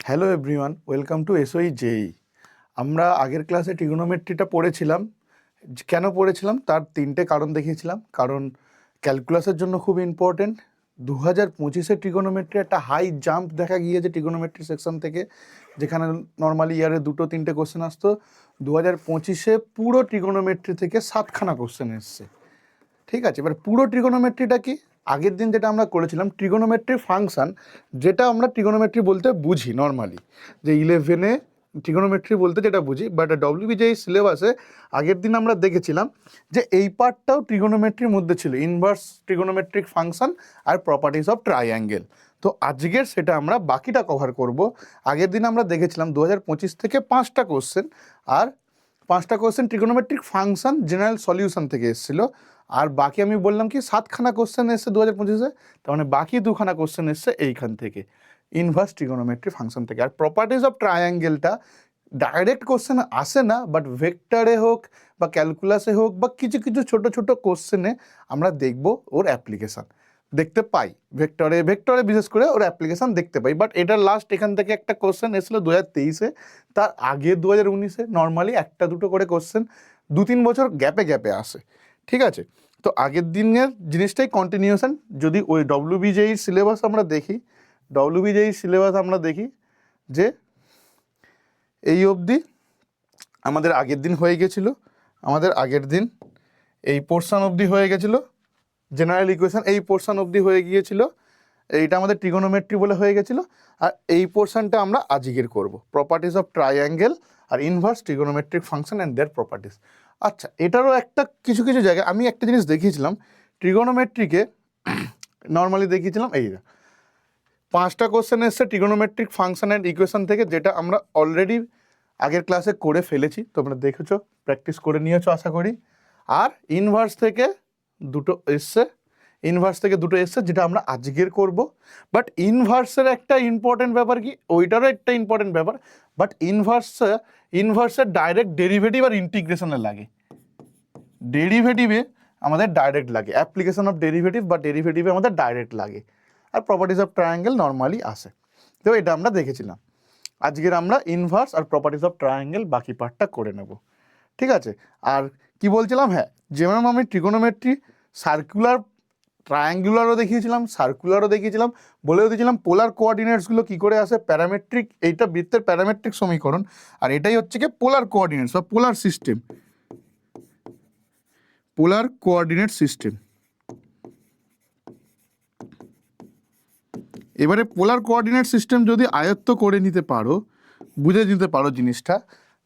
Hello everyone, welcome to SOE JE. আমরা আগের ক্লাসে ট্রিগোনোমেট্রিটা পড়েছিলাম। কেন পড়েছিলাম তার তিনটে কারণ দেখিয়েছিলাম। কারণ ক্যালকুলাসের জন্য খুব ইম্পর্টেন্ট। 2025-এ ট্রিগোনোমেট্রি একটা হাই জাম্প দেখা গিয়েছে ট্রিগোনোমেট্রি সেকশন থেকে, যেখানে নর্মালি ইয়ারে 2-3টে কোশ্চেন আসতো। 2025-এ পুরো ট্রিগোনোমেট্রি থেকে 7খানা কোশ্চেন এসছে। ঠিক আছে, এবার পুরো ট্রিগোনোমেট্রিটা কি, আগের দিন যেটা আমরা করেছিলাম ট্রিগোনোমেট্রি ফাংশন, যেটা আমরা ট্রিগোনোমেট্রি বলতে বুঝি নর্মালি, যে 11-এ ট্রিগোনোমেট্রি বলতে যেটা বুঝি, বাট ডব্লিউবিজেই সিলেবাসে আগের দিন আমরা দেখেছিলাম যে এই পার্টটাও ট্রিগোনোমেট্রির মধ্যে ছিল, ইনভার্স ট্রিগোনোমেট্রিক ফাংশন আর প্রপার্টিস অফ ট্রাইঅ্যাঙ্গেল। তো আজকের সেটা আমরা বাকিটা কভার করব। আগের দিন আমরা দেখেছিলাম 2025 থেকে 5টা কোশ্চেন, আর 5টা question trigonometric function general solution থেকে এসেছিলো। আর বাকি আমি বললাম কি 7খানা কোশ্চেন এসছে 2025-এ, তার মানে বাকি 2খানা কোশ্চেন এসছে এইখান থেকে, ইনভার্স ট্রিগোনোমেট্রি ফাংশন থেকে। আর প্রপার্টিস অফ ট্রায়াঙ্গেলটা ডাইরেক্ট কোশ্চেন আসে না, বাট ভেক্টরে হোক বা ক্যালকুলাসে হোক বা কিছু কিছু ছোটো ছোটো কোশ্চেনে আমরা দেখব ওর অ্যাপ্লিকেশান দেখতে পাই। ভেক্টরে বিশেষ করে ওর অ্যাপ্লিকেশান দেখতে পাই। বাট এটার লাস্ট এখান থেকে একটা কোশ্চেন এসেছিলো 2023-এ, তার আগে 2019-এ নর্মালি একটা দুটো করে কোশ্চেন 2-3 বছর গ্যাপে গ্যাপে আসে। ঠিক আছে, তো আগের দিনের জিনিসটাই কন্টিনিউশন। যদি ওই ডব্লিউবিজেই সিলেবাস আমরা দেখি, যে এই অবধি আমাদের আগের দিন হয়ে গেছিলো, এই পোর্শন অবধি হয়ে গেছিলো, জেনারেল ইকুয়েশন এই পোর্শন অবধি হয়ে গিয়েছিল, এইটা আমাদের ট্রিগোনোমেট্রি বলে হয়ে গেছিলো। আর এই পোর্শনটা আমরা আজকের করব, প্রপার্টিস অফ ট্রাইঅ্যাঙ্গেল আর inverse trigonometric function and their properties. আচ্ছা, এটারও একটা কিছু কিছু জায়গায় আমি একটা জিনিস দেখিয়েছিলাম ট্রিগোনোমেট্রিকে, নর্মালি দেখিয়েছিলাম এই 5টা কোশ্চেন এসছে ট্রিগোনোমেট্রিক ফাংশন অ্যান্ড ইকুয়েশন থেকে, যেটা আমরা অলরেডি আগের ক্লাসে করে ফেলেছি, তোমরা দেখেছো, প্র্যাকটিস করে নিয়েছো আশা করি। আর ইনভার্স থেকে দুটো এসছে যেটা আমরা আজকের করব। বাট ইনভার্সের একটা ইম্পর্টেন্ট ব্যাপার কি, ওইটারও একটা ইম্পর্টেন্ট ব্যাপার, বাট ইনভার্সের ডাইরেক্ট ডেরিভেটিভ আর ইন্টিগ্রেশনে লাগে, ডেরিভেটিভে আমাদের ডাইরেক্ট লাগে, অ্যাপ্লিকেশন অফ ডেরিভেটিভ বা ডেরিভেটিভে আমাদের ডাইরেক্ট লাগে। আর প্রপার্টিস অফ ট্রায়াঙ্গেল নর্মালি আসে। তো এটা আমরা দেখেছিলাম। আজকের আমরা ইনভার্স আর প্রপার্টিস অফ ট্রায়াঙ্গেল বাকি পার্টটা করে নেব। ঠিক আছে, আর কি বলছিলাম, হ্যাঁ, যেমন আমি ট্রিগোনোমেট্রি সার্কুলার ট্রায়াঙ্গুলারও দেখিয়েছিলাম, বলেও দিয়েছিলাম পোলার কোঅর্ডিনেটসগুলো কী করে আসে, প্যারামেট্রিক, এইটা বৃত্তের প্যারামেট্রিক সমীকরণ, আর এটাই হচ্ছে কি পোলার কোঅর্ডিনেটস বা পোলার কোঅর্ডিনেট সিস্টেম। এবারে পোলার কোঅর্ডিনেট সিস্টেম যদি আয়ত্ত করে নিতে পারো, বুঝে নিতে পারো জিনিসটা,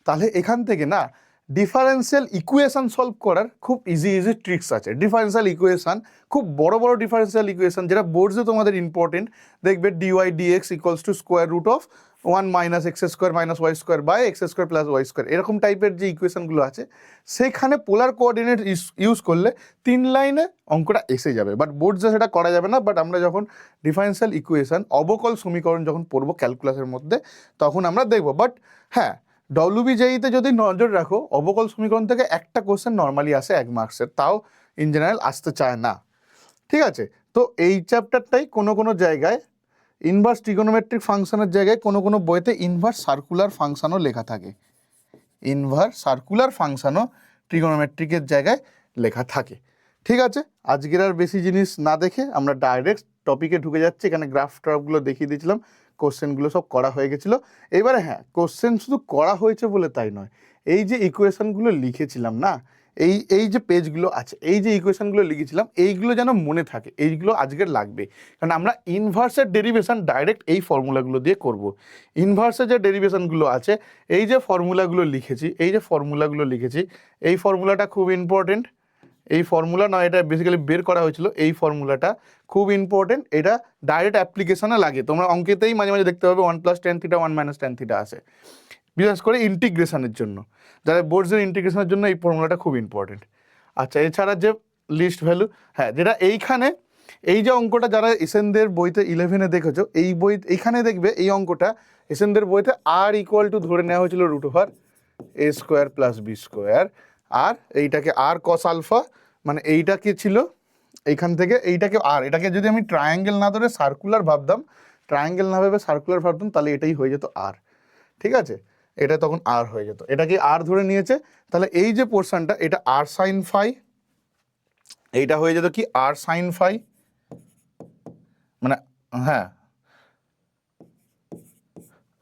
তাহলে এখান থেকে না ডিফারেন্সিয়াল ইকুয়েশন সলভ করার খুব ইজি ট্রিক্স আছে। ডিফারেন্সিয়াল ইকুয়েশন, খুব বড় বড় ডিফারেন্সিয়াল ইকুয়েশন যেটা বোর্ডসে তোমাদের ইম্পর্টেন্ট, দেখবে dy dx equals to square root of 1 minus x square minus y square by x square plus y square, এরকম টাইপের যে ইকুয়েশনগুলো আছে, সেখানে পোলার কোঅর্ডিনেট ইউজ করলে 3 লাইনে অঙ্কটা এসে যাবে। বাট বোর্ডসে সেটা করা যাবে না। বাট আমরা যখন ডিফারেন্সিয়াল ইকুয়েশন, অবকল সমীকরণ যখন পড়বো ক্যালকুলাসের মধ্যে, তখন আমরা দেখবো। বাট হ্যাঁ, ডব্লিউবিজেইতে যদি নজর রাখো, অবকল সমীকরণ থেকে একটা কোশ্চেন নর্মালি আসে 1 মার্কসের, তাও ইন জেনারেল আসতে চায় না। ঠিক আছে, তো এই চ্যাপ্টারটাই কোনো কোনো জায়গায় ইনভার্স ট্রিগোনোমেট্রিক ফাংশনের জায়গায় কোনো কোনো বইতে ইনভার্স সার্কুলার ফাংশনও লেখা থাকে, ইনভার্স সার্কুলার ফাংশনও ট্রিগোনোমেট্রিকের জায়গায় লেখা থাকে। ঠিক আছে, আজকের আর বেশি জিনিস না দেখে আমরা ডাইরেক্ট টপিকে ঢুকে যাচ্ছি। এখানে গ্রাফ ট্রাফগুলো দেখিয়ে দিয়েছিলাম, কোশ্চেনগুলো সব করা হয়ে গেছিলো। এবারে হ্যাঁ, কোশ্চেন শুধু করা হয়েছে বলে তাই নয়, এই যে ইকুয়েশনগুলো লিখেছিলাম না, এই যে পেজগুলো আছে, এই যে ইকুয়েশনগুলো লিখেছিলাম, এইগুলো যেন মনে থাকে, এইগুলো আজকের লাগবে। কারণ আমরা ইনভার্সের ডেরিভেশন ডাইরেক্ট এই ফর্মুলাগুলো দিয়ে করব। ইনভার্সের যে ডেরিভেশনগুলো আছে, এই যে ফর্মুলাগুলো লিখেছি, এই ফর্মুলাটা খুব ইম্পর্টেন্ট। এই ফর্মুলা নয়, এটা বেসিক্যালি বের করা হয়েছিল, এই ফর্মুলাটা খুব ইম্পর্টেন্ট। এটা ডাইরেক্ট অ্যাপ্লিকেশনে লাগে, তোমরা অঙ্কেতেই মাঝে মাঝে দেখতে পাবে 1 + tan θ 1 - tan θ আসে, বিশেষ করে ইন্টিগ্রেশনের জন্য, যারা বোর্ডসের ইন্টিগ্রেশনের জন্য এই ফর্মুলাটা খুব ইম্পর্টেন্ট। আচ্ছা, এছাড়া যে লিস্ট ভ্যালু, হ্যাঁ, যেটা এইখানে এই যে অঙ্কটা যারা এসএনদের বইতে 11-এ দেখেছো, এইখানে দেখবে এই অঙ্কটা এসএনদের বইতে আর ইকুয়াল টু ধরে নেওয়া হয়েছিল √a² + b², আর এইটাকে আর কস আলফা, মানে এইটা কি ছিল এইখান থেকে, এইটাকে আর, এটাকে যদি আমি ট্রায়াঙ্গেল না ধরে সার্কুলার ভাবতাম, ট্রায়াঙ্গেল না ভেবে সার্কুলার ভাবতাম তাহলে এটাই হয়ে যেত আর, ঠিক আছে, এটা তখন আর হয়ে যেত, এটা কি আর ধরে নিয়েছে, তাহলে এই যে পোর্শনটা এটা আর সাইন ফাই, এইটা হয়ে যেত কি আর সাইন ফাই, মানে হ্যাঁ,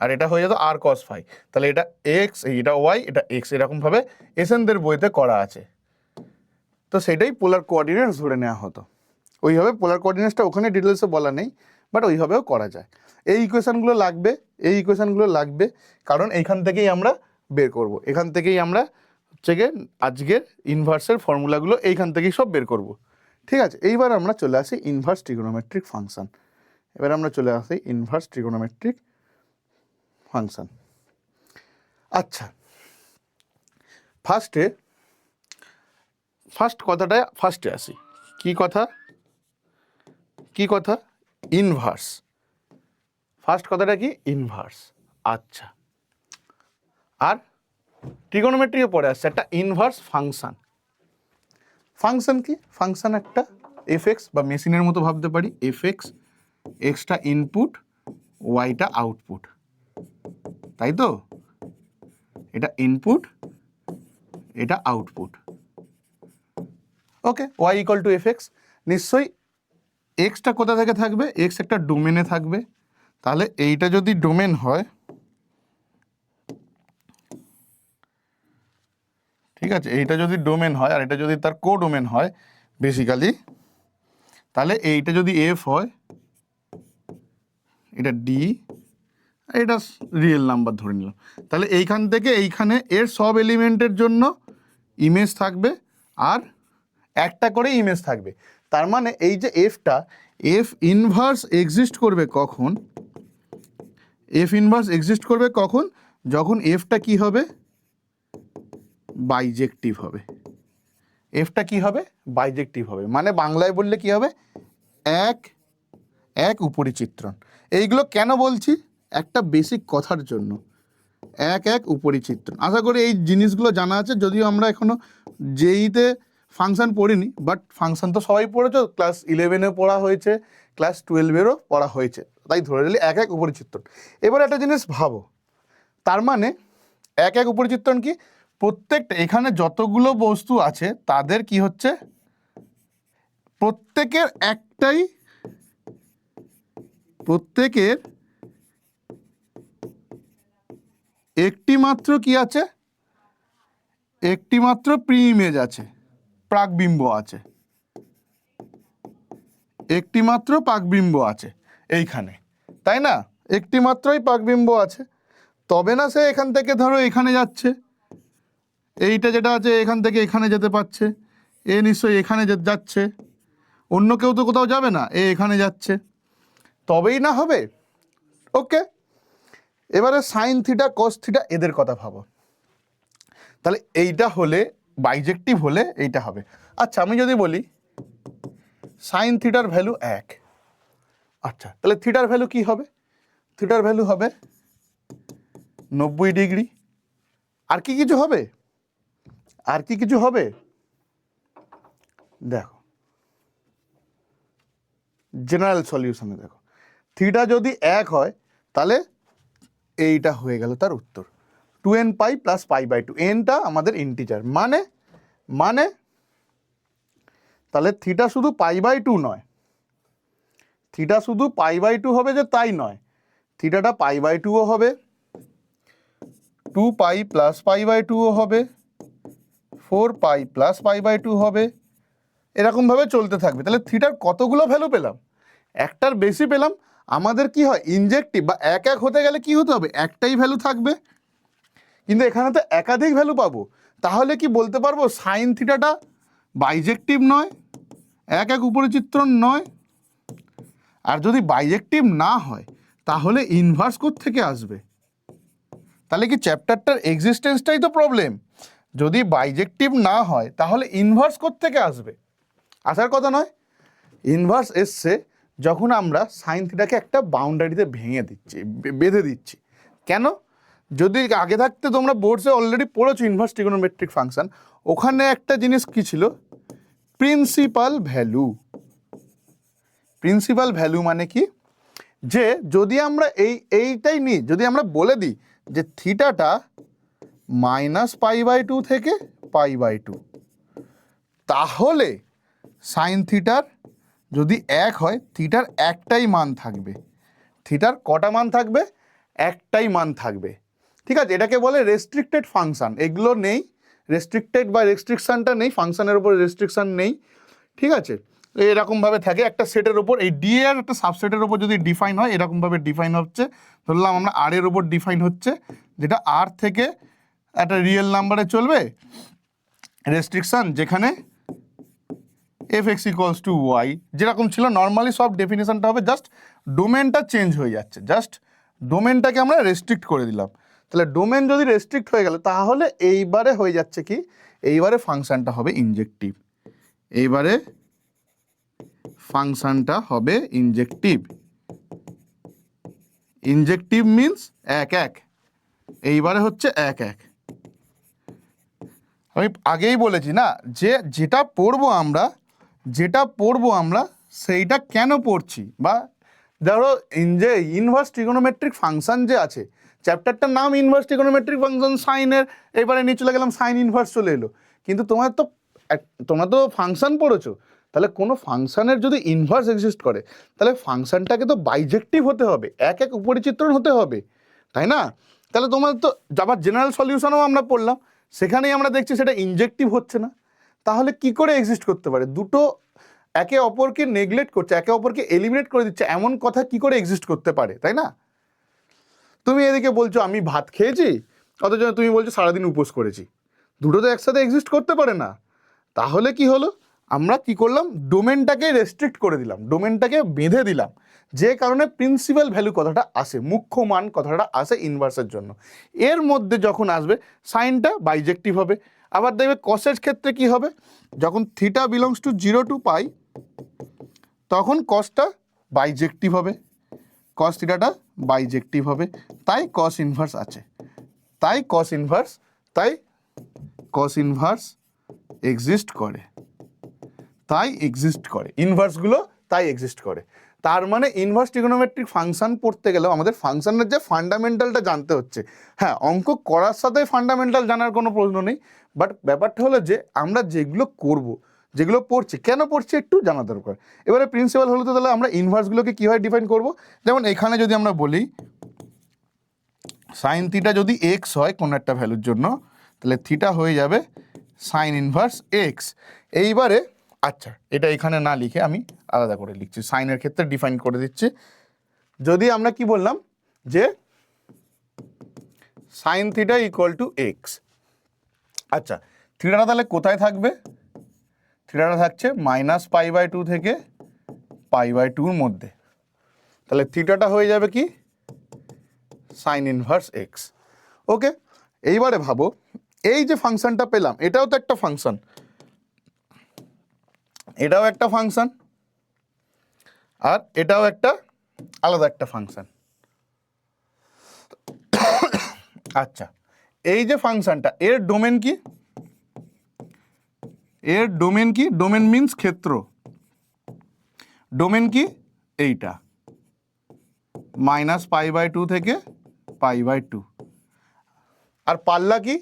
আর এটা হয়ে যেত আর কস ফাই, তাহলে এটা এক্স, এটা ওয়াই, এটা এক্স, এরকমভাবে এসএনদের বইতে করা আছে। তো সেটাই পোলার কোঅর্ডিনেটস ধরে নেওয়া হতো। ওইভাবে পোলার কোঅর্ডিনেটসটা ওখানে ডিটেলসে বলা নেই, বাট ওইভাবেও করা যায়। এই ইকুয়েশনগুলো লাগবে, এই ইকুয়েশনগুলো লাগবে, কারণ এইখান থেকেই আমরা বের করব, এখান থেকেই আমরা হচ্ছে গিয়ে আজকের ইনভার্সের ফর্মুলাগুলো এইখান থেকেই সব বের করব, ঠিক আছে। এইবার আমরা চলে আসি ইনভার্স ট্রিগোনোমেট্রিক ফাংশন। এবার আমরা চলে আসি ইনভার্স ট্রিগোনোমেট্রিক ফাংশন। আচ্ছা, ফার্স্ট কথাটা ফার্স্টে আসি। কি কথা? ইনভার্স। ফার্স্ট কথাটা কি? ইনভার্স। আচ্ছা, আর ট্রিগোনোমেট্রিকে পড়ে আসছে একটা ইনভার্স ফাংশন। ফাংশন কি? ফাংশন একটা এফএক্স বা মেশিনের মতো ভাবতে পারি। এফএক্স, এক্সটা ইনপুট, ওয়াইটা আউটপুট, তাই তো? এটা ইনপুট, এটা output. Okay, y equal to f x. নিশ্চয়ই এক্সটা কোথা থেকে থাকবে? এক্স একটা ডোমেনে থাকবে। তাহলে এইটা যদি ডোমেন হয়, ঠিক আছে, এইটা যদি ডোমেন হয় আর এটা যদি তার কো ডোমেন হয় বেসিক্যালি, তাহলে এইটা যদি এফ হয়, এটা ডি, এটা রিয়েল নাম্বার ধরে নিলাম, তাহলে এইখান থেকে এইখানে এর সব এলিমেন্টের জন্য ইমেজ থাকবে আর একটা করে ইমেজ থাকবে। তার মানে এই যে এফটা, এফ ইনভার্স এক্সিস্ট করবে কখন? এফ ইনভার্স এক্সিস্ট করবে কখন? যখন এফটা কি হবে? বাইজেক্টিভ হবে। এফটা কি হবে? বাইজেক্টিভ হবে। মানে বাংলায় বললে কি হবে? এক এক উপরিচিত্রণ। এইগুলো কেন বলছি? একটা বেসিক কথার জন্য, এক এক উপরিচিত্রণ। আশা করি এই জিনিসগুলো জানা আছে, যদিও আমরা এখনো জেইতে ফাংশন পড়িনি, বাট ফাংশন তো সবাই পড়েছো, ক্লাস 11-এ পড়া হয়েছে, ক্লাস 12-এরও পড়া হয়েছে, তাই ধরে নিলে এক এক উপরিচিত্রণ। এবার একটা জিনিস ভাবো, তার মানে এক এক উপরিচিত্রণ কি? প্রত্যেকটা এখানে যতগুলো বস্তু আছে তাদের কি হচ্ছে? প্রত্যেকের একটি মাত্র কি আছে? একটি মাত্র প্রি ইমেজ আছে, প্রাকবিম্ব আছে, একটি মাত্র প্রাকবিম্ব আছে এইখানে, তাই না? একটি মাত্রই প্রাকবিম্ব আছে, তবে না সে এখান থেকে ধরো এখানে যাচ্ছে, এইটা যেটা আছে এখান থেকে এখানে যেতে পারছে, এ নিশ্চয়ই এখানে যাচ্ছে, অন্য কেউ তো কোথাও যাবে না, এ এখানে যাচ্ছে, তবেই না হবে। ওকে, এবারে সাইন থিটা কস থিটা এদের কথা ভাবো, তাহলে এইটা হলে বাইজেক্টিভ হলে এইটা হবে। আচ্ছা, আমি যদি বলি সাইন থিটার ভ্যালু 1, আচ্ছা, তাহলে থিটার ভ্যালু কি হবে? থিটার ভ্যালু হবে 90 ডিগ্রি। আর কি কিছু হবে? আর কি কিছু হবে? দেখো, জেনারেল সলিউশনে দেখো, থিটা যদি 1 হয় তাহলে এইটা হয়ে গেল তার উত্তর, 2n পাই প্লাস পাই/2। এনটা আমাদের ইন্টিজার, মানে তাহলে থিটা শুধু পাই/2 নয়, থিটা শুধু পাই/2 হবে যে তাই নয়, থিটাটা পাই/2ও হবে, 2 পাই প্লাস পাই/2ও হবে, 4 পাই প্লাস পাই/2 হবে, এরকমভাবে চলতে থাকবে। তাহলে থিটার কতগুলো ভ্যালু পেলাম? একটার বেশি পেলাম। আমাদের কি হয়? ইনজেক্টিভ বা এক এক হতে গেলে কি হতে হবে? একটাই ভ্যালু থাকবে, কিন্তু এখানে তো একাধিক ভ্যালু পাবো। তাহলে কি বলতে পারবো সাইন থিটাটা বাইজেক্টিভ নয়, এক এক উপরিচিত্রণ নয়? আর যদি বাইজেক্টিভ না হয় তাহলে ইনভার্স কোত্থেকে আসবে? তাহলে কি চ্যাপ্টারটার এক্সিস্টেন্সটাই তো প্রবলেম। যদি বাইজেক্টিভ না হয় তাহলে ইনভার্স কোত্থেকে আসবে? আসার কথা নয়। ইনভার্স এসছে যখন আমরা সাইন থিটাকে একটা বাউন্ডারিতে ভেঙে দিচ্ছি, বেঁধে দিচ্ছি। কেন? যদি আগে থাকতে তোমরা বোর্ডসে অলরেডি পড়েছো ইনভার্স ট্রিগোনোমেট্রিক ফাংশন, ওখানে একটা জিনিস কি ছিল? Principal value. প্রিন্সিপাল ভ্যালু মানে কি? যে যদি আমরা এইটাই নিই, যদি আমরা বলে দিই যে থিটাটা -π/2 থেকে π/2, তাহলে সাইন থিটার যদি 1 হয়, থিটার একটাই মান থাকবে। থিটার কটা মান থাকবে? একটাই মান থাকবে। ঠিক আছে, এটাকে বলে রেস্ট্রিক্টেড ফাংশন। এগুলো নেই, রেস্ট্রিক্টেড বা রেস্ট্রিকশনটা নেই, ফাংশনের উপর রেস্ট্রিকশন নেই। ঠিক আছে, এরকমভাবে থাকে একটা সেটের ওপর, এই ডি এর একটা সাবসেটের ওপর যদি ডিফাইন হয়, এরকমভাবে ডিফাইন হচ্ছে। ধরলাম আমরা আর এর ওপর ডিফাইন হচ্ছে, যেটা আর থেকে একটা রিয়েল নাম্বারে চলবে রেস্ট্রিকশন, যেখানে fx ইকুয়ালস টু ওয়াই, যেরকম ছিল নর্মালি সব ডেফিনেশনটা হবে, জাস্ট ডোমেনটা চেঞ্জ হয়ে যাচ্ছে, জাস্ট ডোমেনটাকে আমরা রেস্ট্রিক্ট করে দিলাম। তাহলে ডোমেন যদি রেস্ট্রিক্ট হয়ে গেল, তাহলে এইবারে হয়ে যাচ্ছে কি, এইবারে ফাংশনটা হবে ইনজেক্টিভ। এইবারে ফাংশনটা হবে ইনজেক্টিভ। ইনজেক্টিভ মিন্স 1 এইবারে হচ্ছে 1 আমি আগেই বলেছি না, যে যেটা পড়বো আমরা সেইটা কেন পড়ছি, বা ধরো যে ইনভার্স ট্রিগোনোমেট্রিক ফাংশন যে আছে, চ্যাপ্টারটার নাম ইনভার্স ট্রিগোনোমেট্রিক ফাংশন সাইনের, এবারে নিয়ে চলে গেলাম সাইন ইনভার্স চলে এলো, কিন্তু তোমরা তো ফাংশন পড়েছো, তাহলে কোনো ফাংশনের যদি ইনভার্স এক্সিস্ট করে, তাহলে ফাংশনটাকে তো বাইজেক্টিভ হতে হবে, 1 উপরিচিত্রণ হতে হবে, তাই না? তাহলে তোমার তো আবার জেনারেল সলিউশনও আমরা পড়লাম, সেখানেই আমরা দেখছি সেটা ইনজেক্টিভ হচ্ছে না। তাহলে কি করে এক্সিস্ট করতে পারে? দুটো একে অপরকে নেগলেক্ট করছে, একে অপরকে এলিমিনেট করে দিচ্ছে, এমন কথা কি করে এক্সিস্ট করতে পারে, তাই না? তুমি এদিকে বলছো আমি ভাত খেয়েছি, অথচ তুমি বলছো সারাদিন উপোস করেছি, দুটো তো একসাথে এক্সিস্ট করতে পারে না। তাহলে কি হলো, আমরা কি করলাম, ডোমেনটাকে রেস্ট্রিক্ট করে দিলাম, ডোমেনটাকে বেঁধে দিলাম, যে কারণে প্রিন্সিপাল ভ্যালু কথাটা আসে, মুখ্য মান কথাটা আসে ইনভার্সের জন্য। এর মধ্যে যখন আসবে সাইনটা বাইজেক্টিভ হবে। আবার দেখবে কসের ক্ষেত্রে কি হবে, যখন থিটা বিলংস টু 0 টু পাই, তখন কসটা বাইজেক্টিভ হবে, কস থিটাটা বাইজেক্টিভ হবে, তাই কস ইনভার্স আছে, তাই কস ইনভার্স এক্সিস্ট করে, ইনভার্সগুলো তাই এক্সিস্ট করে। তার মানে ইনভার্স ট্রিগোনোমেট্রিক ফাংশন পড়তে গেলেও আমাদের ফাংশনের যে ফান্ডামেন্টালটা জানতে হচ্ছে। হ্যাঁ, অঙ্ক করার সাথে ফান্ডামেন্টাল জানার কোনো প্রশ্ন নেই, বাট ব্যাপারটা হলো যে আমরা যেগুলো করব, যেগুলো পড়ছি, কেন পড়ছি একটু জানা দরকার। এবারে প্রিন্সিপাল হলো তো, তাহলে আমরা ইনভার্সগুলোকে কীভাবে ডিফাইন করব। যেমন এখানে যদি আমরা বলি সাইন থিটা যদি এক্স হয় কোনো একটা ভ্যালুর জন্য, তাহলে থিটা হয়ে যাবে সাইন ইনভার্স এক্স। এইবারে আচ্ছা, এটা এখানে না লিখে আমি আলাদা করে লিখছি, সাইনের ক্ষেত্রে ডিফাইন করে দিচ্ছি। যদি আমরা কি বললাম যে sine theta equal to x, আচ্ছা থিটাটা তাহলে কোথায় থাকবে? থিটাটা থাকছে -π/2 থেকে π/2 মধ্যে, তাহলে থিটাটা হয়ে যাবে কি সাইন ইনভার্স এক্স। ওকে, এইবারে ভাবো এই যে ফাংশনটা পেলাম, এটাও তো একটা ফাংশন, এটাও একটা ফাংশন, আর এটাও একটা আলাদা একটা ফাংশন। আচ্ছা, এই যে ফাংশনটা, এর ডোমেন কি? ডোমেন মিন্স ক্ষেত্র। ডোমেন কি? এইটা -π/2 থেকে π/2। আর পাল্লা কি?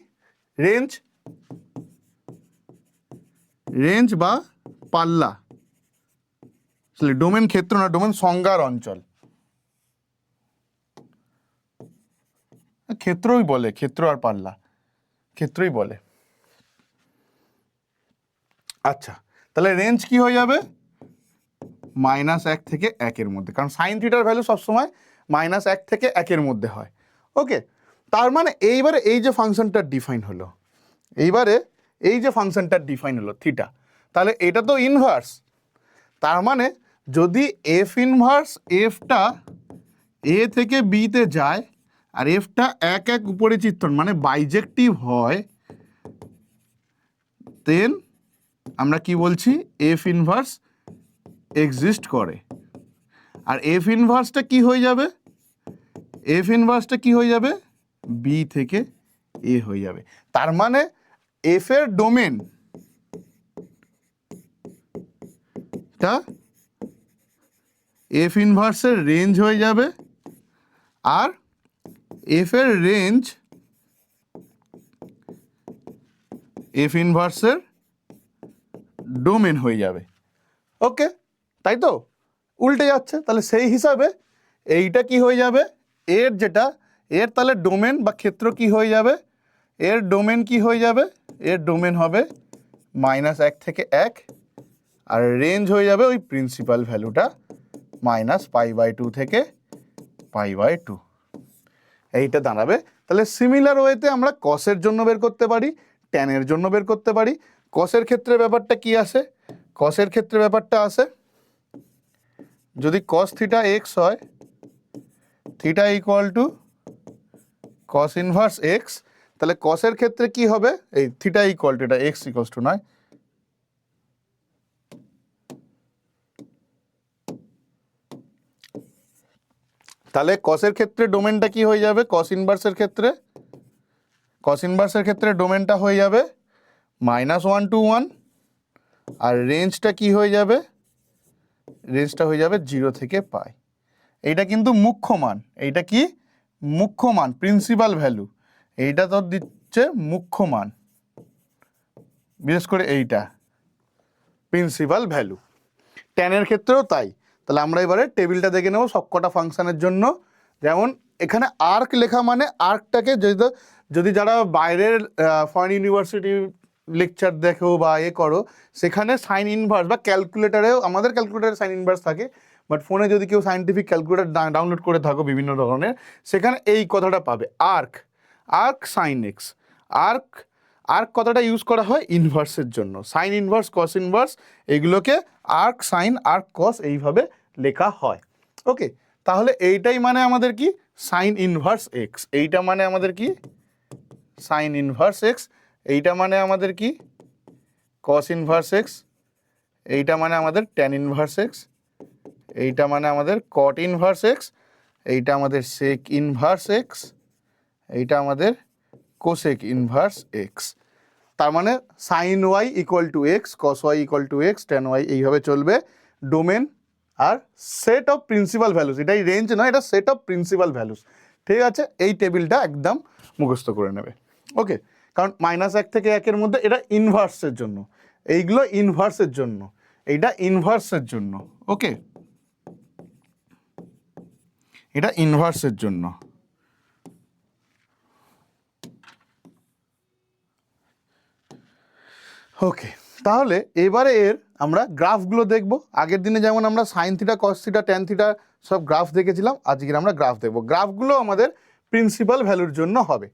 রেঞ্জ বা পাল্লা। ডোমেন ক্ষেত্র না, ডোমেন সংজ্ঞার অঞ্চল, ক্ষেত্রই বলে, ক্ষেত্র আর পাল্লা ক্ষেত্রই বলে। আচ্ছা, তাহলে রেঞ্জ কি হয়ে যাবে? -1 থেকে 1 মধ্যে, কারণ সাইন থিটার ভ্যালু সবসময় -1 থেকে 1 মধ্যে হয়। ওকে, তার মানে এইবারে এই যে ফাংশনটা ডিফাইন হলো থিটা, তাহলে এটা তো ইনভার্স। তার মানে যদি এফ ইনভার্স এফটা এ থেকে বিতে যায়, আর এফটা 1 উপরিচিত্রণ মানে বাইজেক্টিভ হয়, দেন আমরা কি বলছি? এফ ইনভার্স এক্সিস্ট করে। আর এফ ইনভার্সটা কি হয়ে যাবে? বি থেকে এ হয়ে যাবে। তার মানে এফ এর ডোমেনটা এফ ইনভার্সের রেঞ্জ হয়ে যাবে আর এফ এর রেঞ্জ এফ ইনভার্সের ডোমেন হয়ে যাবে। ওকে, তাই তো? উল্টে যাচ্ছে, তাহলে সেই হিসাবে এইটা কি হয়ে যাবে, এর যেটা এর তাহলে ডোমেন বা ক্ষেত্র কি হয়ে যাবে, এর ডোমেন কি হয়ে যাবে, এর ডোমেন হবে -1 থেকে 1 আর রেঞ্জ হয়ে যাবে ওই প্রিন্সিপাল ভ্যালুটা -π/2 থেকে π/2। এইটা দাঁড়াবে। তাহলে সিমিলার ওয়েতে আমরা কসের জন্য বের করতে পারি, ট্যানের জন্য বের করতে পারি। কসের ক্ষেত্রে ব্যাপারটা কি আসে, কসের ক্ষেত্রে ব্যাপারটা আসে যদি cos থিটা x হয়, theta equal two cos inverse x, তাহলে কসের ক্ষেত্রে কি হবে, এই থিটা ইকুয়াল টু এটা x ইকুয়াল টু নয়, তাহলে কসের ক্ষেত্রে ডোমেনটা কি হয়ে যাবে, কস ইনভার্সের ক্ষেত্রে, কস ইনভার্সের ক্ষেত্রে ডোমেনটা হয়ে যাবে -1 to 1 আর রেঞ্জটা কি হয়ে যাবে, রেঞ্জটা হয়ে যাবে 0 থেকে π। এইটা কিন্তু মুখ্য মান, এইটা কি মুখ্য মান, প্রিন্সিপাল ভ্যালু, এইটা তো দিচ্ছে মুখ্য মান, বিশেষ করে এইটা প্রিন্সিপাল ভ্যালু। ট্যানের ক্ষেত্রেও তাই। তাহলে আমরা এবারে টেবিলটা দেখে নেব সবকটা ফাংশনের জন্য। যেমন এখানে আর্ক লেখা মানে আর্কটাকে যদি যারা বাইরের ফরেন ইউনিভার্সিটি লেকচার দেখো বা করো, সেখানে সাইন ইনভার্স বা ক্যালকুলেটারেও, আমাদের ক্যালকুলেটারে সাইন ইনভার্স থাকে, বাট ফোনে যদি কেউ সায়েন্টিফিক ক্যালকুলেটার ডাউনলোড করে থাকো বিভিন্ন ধরনের, সেখানে এই কথাটা পাবে, arc, arc sine x. Arc arc কথাটা ইউজ করা হয় ইনভার্সের জন্য, সাইন ইনভার্স, কস ইনভার্স, এগুলোকে আর্ক সাইন, আর্ক কস এইভাবে লেখা হয়। ওকে, তাহলে এইটাই মানে আমাদের কি সাইন ইনভার্স এক্স, এইটা মানে আমাদের কি সাইন ইনভার্স এক্স, এইটা মানে আমাদের কি কস ইনভার্স এক্স, এইটা মানে আমাদের ট্যান ইনভার্স এক্স, এইটা মানে আমাদের কট ইনভার্স এক্স, এইটা আমাদের সেক ইনভার্স এক্স, এইটা আমাদের কোসেক ইনভার্স এক্স। তার মানে sine y equal to x, cos y equal to x, tan y, এইভাবে চলবে। ডোমেন আর সেট অফ প্রিন্সিপাল ভ্যালুস, এটাই রেঞ্জ নয়, এটা সেট অফ প্রিন্সিপাল ভ্যালুস। ঠিক আছে, এই টেবিলটা একদম মুখস্থ করে নেবে। ওকে, কারণ -1 থেকে 1 মধ্যে এটা ইনভার্সের জন্য, এইগুলো ইনভার্সের জন্য, এইটা ইনভার্সের জন্য। ওকে, এটা ইনভার্সের জন্য। ওকে, তাহলে এবারে এর আমরা গ্রাফগুলো দেখব। আগের দিনে যেমন আমরা sine theta, cos theta, tan theta সব গ্রাফ দেখেছিলাম, আজকে আমরা গ্রাফ দেখব। গ্রাফগুলো আমাদের প্রিন্সিপাল ভ্যালুর জন্য হবে,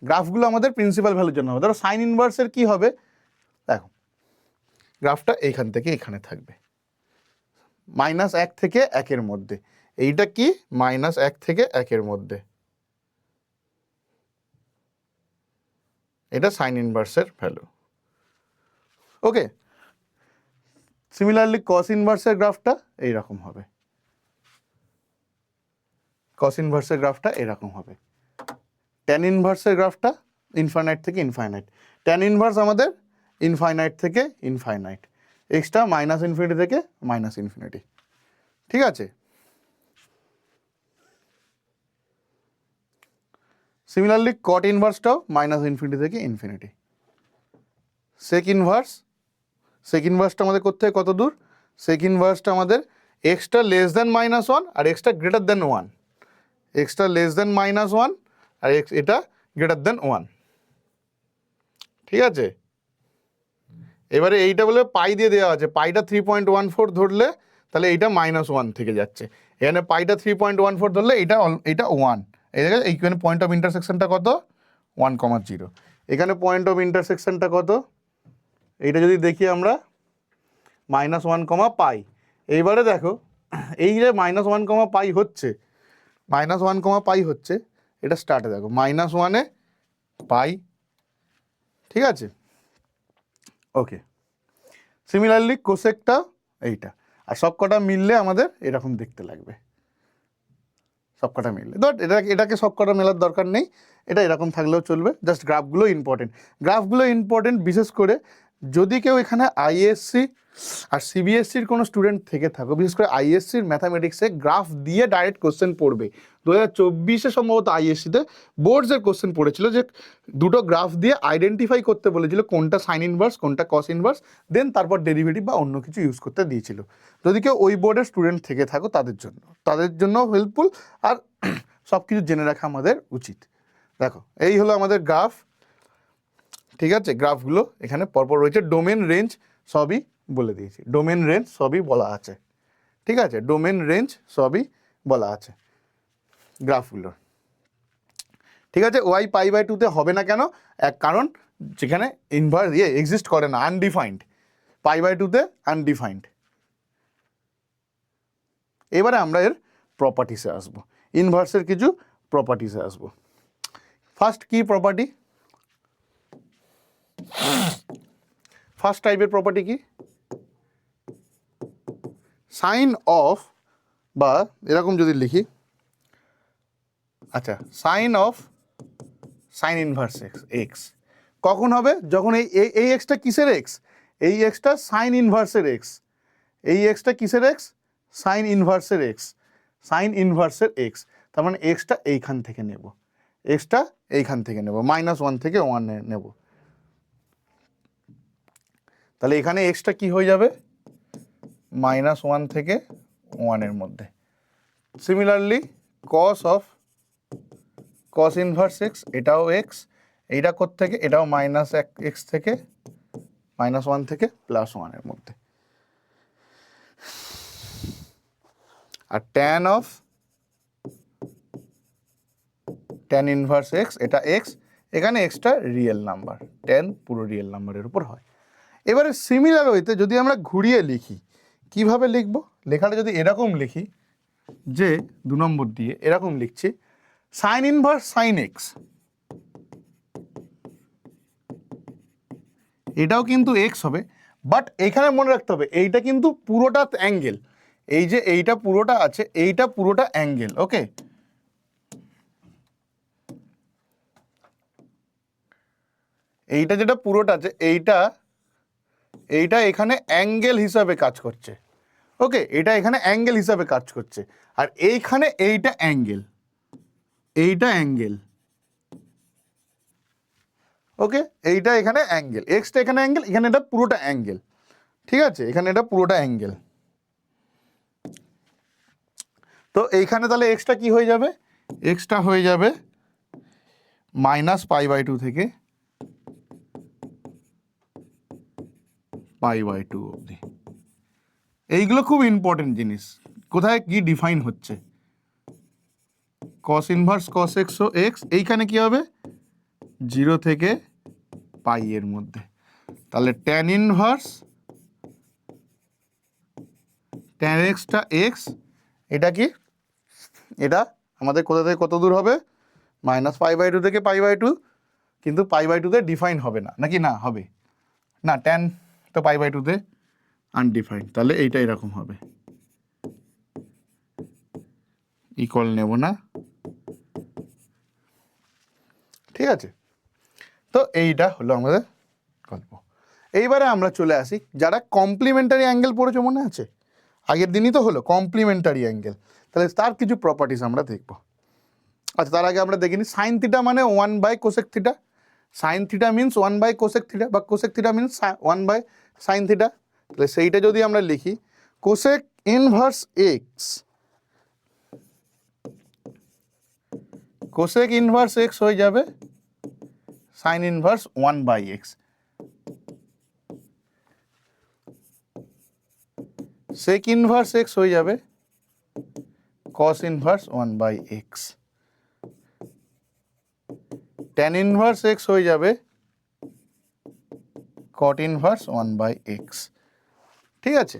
গ্রাফগুলো আমাদের প্রিন্সিপাল ভ্যালুর জন্য হবে। ধরো সাইন ইনভার্সের কি হবে, দেখো গ্রাফটা এইখান থেকে এখানে থাকবে, -1 থেকে 1 মধ্যে, এইটা কি -1 থেকে 1 মধ্যে, এটা সাইন ইনভার্সের ভ্যালু। ওকে, সিমিলারলি কস ইনভার্সের গ্রাফটা এইরকম হবে, কস ইনভার্সের গ্রাফটা এরকম হবে। ট্যান ইনভার্সের গ্রাফটা ইনফাইনাইট থেকে ইনফাইনাইট, ট্যান ইনভার্স আমাদের ইনফাইনাইট থেকে ইনফাইনাইট, এক্সটা -ইনফিনিটি থেকে -ইনফিনিটি। ঠিক আছে, সিমিলারলি কট ইনভার্সটাও -ইনফিনিটি থেকে ইনফিনিটি। সেক ইনভার্স, সেক ইনভার্সটা আমাদের করতে হয় কত দূর, সেক ইনভার্সটা আমাদের এক্সটা লেস দেন -1 আর এক্সটা গ্রেটার দেন 1, এক্সটা লেস দেন -1 আর এটা গ্রেটার দেন 1। ঠিক আছে, এবারে এইটা বলে পাই দিয়ে দেওয়া আছে, পাইটা 3.14 ধরলে তাহলে এইটা -1 থেকে যাচ্ছে, এখানে পাইটা 3.14 ধরলে এটা 1, এই জায়গায় এইখানে পয়েন্ট অফ ইন্টারসেকশনটা কত 1,0, এখানে পয়েন্ট অফ ইন্টারসেকশনটা কত, এইটা যদি দেখি আমরা -1, এইবারে দেখো এই যে -1, হচ্ছে -1, হচ্ছে, এটা স্টার্টে দেখো -1-এ পাই। ঠিক আছে, ওকে, সিমিলারলি কোসেকটা এইটা, আর সবকটা মিললে আমাদের এরকম দেখতে লাগবে, সবকটা মিললে। ধর এটাকে সবকটা মেলার দরকার নেই, এটা এরকম থাকলেও চলবে, জাস্ট গ্রাফগুলো ইম্পর্টেন্ট, গ্রাফগুলো ইম্পর্টেন্ট বিশেষ করে যদি কেউ এখানে আইএসসি আর সিবিএসসির কোনো স্টুডেন্ট থেকে থাকো, বিশেষ করে আইএসসির ম্যাথামেটিক্সে গ্রাফ দিয়ে ডাইরেক্ট কোশ্চেন পড়বে, 2024 সম্ভবত আইএসসিতে বোর্ডসের কোশ্চেন পড়েছিল যে দুটো গ্রাফ দিয়ে আইডেন্টিফাই করতে বলেছিল কোনটা সাইন ইনভার্স কোনটা কস ইনভার্স, দেন তারপর ডেরিভেটিভ বা অন্য কিছু ইউজ করতে দিয়েছিল। যদি কেউ ওই বোর্ডের স্টুডেন্ট থেকে থাকো তাদের জন্য হেল্পফুল, আর সব কিছু জেনে রাখা আমাদের উচিত। দেখো এই হলো আমাদের গ্রাফ, ঠিক আছে? গ্রাফগুলো এখানে পরপর রয়েছে, ডোমেন রেঞ্জ সবই বলে দিয়েছি, ডোমেন রেঞ্জ সবই বলা আছে, ঠিক আছে? ডোমেন রেঞ্জ সবই বলা আছে গ্রাফগুলোর, ঠিক আছে? ওয়াই π/2 হবে না কেন? এক কারণ যেখানে ইনভার্স এক্সিস্ট করে না, আনডিফাইন্ড, π/2 আনডিফাইন্ড। এবারে আমরা এর প্রপার্টিসে আসবো, ইনভার্সের কিছু প্রপার্টিসে আসবো। ফার্স্ট কি প্রপার্টি? ফার্স্ট টাইপের প্রপার্টি কি? সাইন অফ, বা এরকম যদি লিখি, আচ্ছা, sine of sine inverse x কখন হবে? যখন এই এক্সটা কিসের এক্স? এই এক্সটা সাইন ইনভার্সের এক্স। এই এক্সটা কিসের এক্স? সাইন ইনভার্সের এক্স। সাইন ইনভার্সের এক্স, তার মানে এক্সটা এইখান থেকে নেব, এক্সটা এইখান থেকে নেব, -1 থেকে 1 নেব। তাহলে এখানে এক্সটা কি হয়ে যাবে? -1 থেকে 1 এর মধ্যে। Similarly cos of cos inverse x, এটাও এক্স, এইটা থেকে এটাও -1x থেকে -1 থেকে +1 এর মধ্যে। আর tan of tan inverse x, এটা এক্স, এখানে এক্সটা রিয়েল নাম্বার, ট্যান পুরো রিয়েল নাম্বারের উপর হয়। এবারে সিমিলার ওয়েতে যদি আমরা ঘুরিয়ে লিখি, কিভাবে লিখব? লেখাটা যদি এরকম লিখি, যে 2 নম্বর দিয়ে এরকম লিখছি, সাইন ইনভার্স সাইন এক্স, এটাও কিন্তু এক্স হবে, বাট এখানে মনে রাখতে হবে এইটা কিন্তু পুরোটা অ্যাঙ্গেল, এই যে এইটা পুরোটা আছে, এইটা পুরোটা অ্যাঙ্গেল, ওকে? এইটা যেটা পুরোটা আছে, এইটা এখানে অ্যাঙ্গেল হিসাবে কাজ করছে, ওকে? এটা এখানে অ্যাঙ্গেল হিসাবে কাজ করছে, আর এইখানে এইটা অ্যাঙ্গেল, এইটা অ্যাঙ্গেল, ওকে? এইটা এখানে অ্যাঙ্গেল, এক্সটা এখানে অ্যাঙ্গেল, এখানে এটা পুরোটা অ্যাঙ্গেল, ঠিক আছে? এখানে এটা পুরোটা অ্যাঙ্গেল। তো এইখানে তাহলে এক্সটা কি হয়ে যাবে? এক্সটা হয়ে যাবে -π/2 থেকে π/2 অবধি। এইগুলো খুব ইম্পর্টেন্ট জিনিস, কোথায় কি ডিফাইন হচ্ছে। কস ইনভার্স কস এক্স ও এক্স, এইখানে কি হবে? 0 থেকে π এর মধ্যে। তাহলে tan inverse tan extra x, এটা কি? এটা আমাদের কোথা থেকে কত দূর হবে? -π/2 থেকে π/2, কিন্তু π/2 ডিফাইন হবে না, নাকি? না, হবে না, ট্যান তো π/2 আনডিফাইন্ড, তাহলে এইটা এরকম হবে, ইকুয়াল নেব না, ঠিক আছে? তো এইটা হলো আমাদের গল্প। এইবারে আমরা চলে আসি, যারা কমপ্লিমেন্টারি অ্যাঙ্গেল পড়েছো, মনে আছে? আগের দিনই তো হলো কমপ্লিমেন্টারি অ্যাঙ্গেল, তাহলে তার কিছু প্রপার্টিস আমরা দেখব। আচ্ছা, তার আগে আমরা দেখিনি সাইন থিটা মানে cosec theta, sine theta means cosec theta, বা cosec theta means sine theta. তাহলে সেইটা যদি আমরা লিখি, cosec inverse x, cosec inverse x হয়ে যাবে sine inverse 1/x, sec inverse x হয়ে যাবে cos inverse 1/x, tan inverse x হয়ে যাবে কট ইনভার্স 1/x, ঠিক আছে?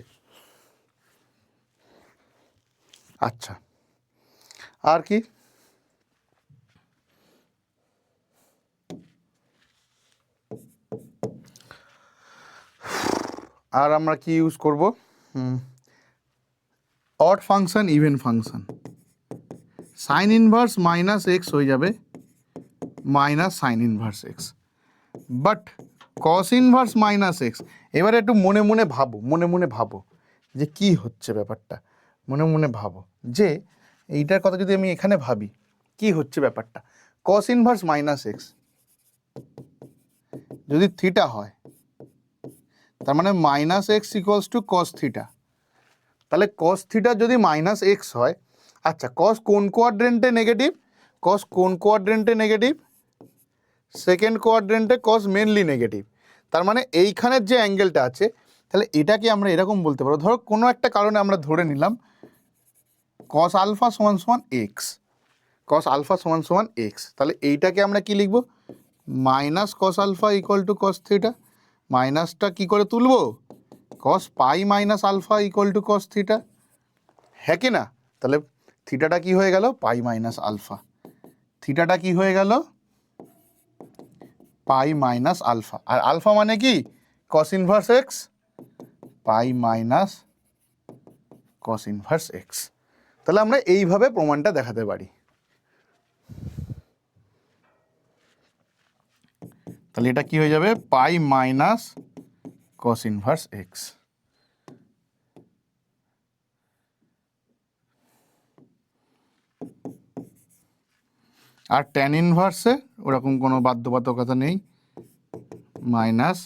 আচ্ছা, আর কি? আর আমরা কি ইউজ করব? Odd function, even function, sign inverse -x হয়ে যাবে minus sine inverse x, but cos inverse minus x. এবারে একটু মনে মনে ভাবো যে কি হচ্ছে ব্যাপারটা, মনে মনে ভাবো যে এইটার কথা যদি আমি এখানে ভাবি কি হচ্ছে ব্যাপারটা। কস ইনভার্স মাইনাস এক্স যদি থিটা হয়, তার মানে minus x equals to cos theta. তাহলে কস থিটা যদি মাইনাস এক্স হয়, আচ্ছা কস কোন কোয়াড্রেন্টে নেগেটিভ? কস কোন কোয়াড্রেন্টে নেগেটিভ? সেকেন্ড কোয়াড্রেন্টে কস মেনলি নেগেটিভ। তার মানে এইখানের যে অ্যাঙ্গেলটা আছে, তাহলে এটাকে আমরা এরকম বলতে পারবো, ধরো কোনো একটা কারণে আমরা ধরে নিলাম কস আলফা সমান সমান এক্স, কস আলফা সমান সমান এক্স, তাহলে এইটাকে আমরা কি লিখব? Minus cos alpha equal to cos theta. মাইনাসটা কি করে তুলবো? Cos pi minus alpha equal to cos theta, হ্যাঁ কি না? তাহলে থিটাটা কি হয়ে গেল? পাই মাইনাস আলফা। থিটাটা কি হয়ে গেল? পাই মাইনাস আলফা। আর আলফা মানে কি? কস ইনভার্স এক্স, পাই মাইনাস কস ইনভার্স এক্স। তাহলে আমরা এইভাবে প্রমাণটা দেখাতে পারি। তাহলে এটা কি হয়ে যাবে? পাই মাইনাস কস ইনভার্স এক্স। আর ট্যান ইনভার্সে ওরকম কোনো বাধ্যবাধকতা নেই, মাইনাস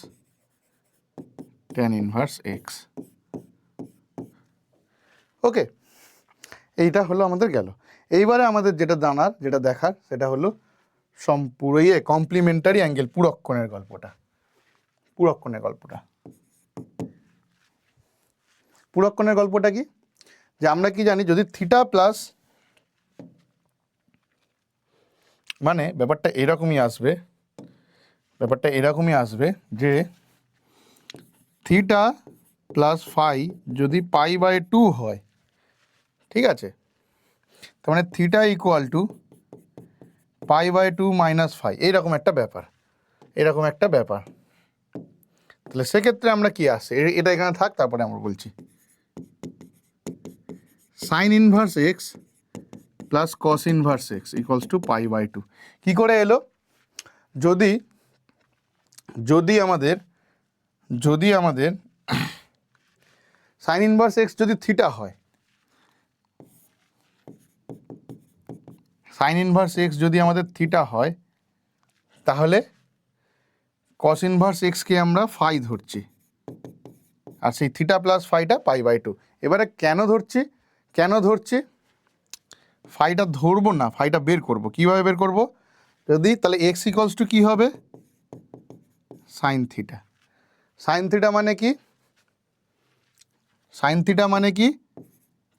ট্যান ইনভার্স এক্স। ওকে, এইটা হলো আমাদের গেল। এইবারে আমাদের যেটা জানার, যেটা দেখার, সেটা হলো পুরো কমপ্লিমেন্টারি অ্যাঙ্গেল, পুরক্ষণের গল্পটা। পুরক্ষণের গল্পটা পুরক্ষণের গল্পটা কি? যে আমরা কি জানি, যদি থিটা প্লাস, মানে ব্যাপারটা এরকমই আসবে, ব্যাপারটা এরকমই আসবে যে থিটা প্লাস ফাই যদি পাই বাই 2 হয়, ঠিক আছে, তার মানে theta equal to pi by 2 minus phi, এইরকম একটা ব্যাপার, এরকম একটা ব্যাপার। তাহলে সেক্ষেত্রে আমরা কি আসছে, এটা এখানে থাক, তারপরে আমরা বলছি sine inverse x plus cos inverse x equals to pi by 2। কী করে এলো? যদি যদি আমাদের যদি আমাদের সাইন ইনভার্স এক্স যদি থিটা হয়, সাইন ইনভার্স এক্স যদি আমাদের থিটা হয়, তাহলে কস ইনভার্স এক্সকে আমরা ফাই ধরছি, আর সেই থিটা প্লাস ফাইটা পাই বাই 2। এবারে কেন ধরছি? ফাইটা ধরবো না, ফাইটা বের করব। কিভাবে বের করব? যদি তাহলে এক্স ইকুয়ালস টু কী হবে? Sine theta. সাইন থিটা মানে কি? সাইন থিটা মানে কি?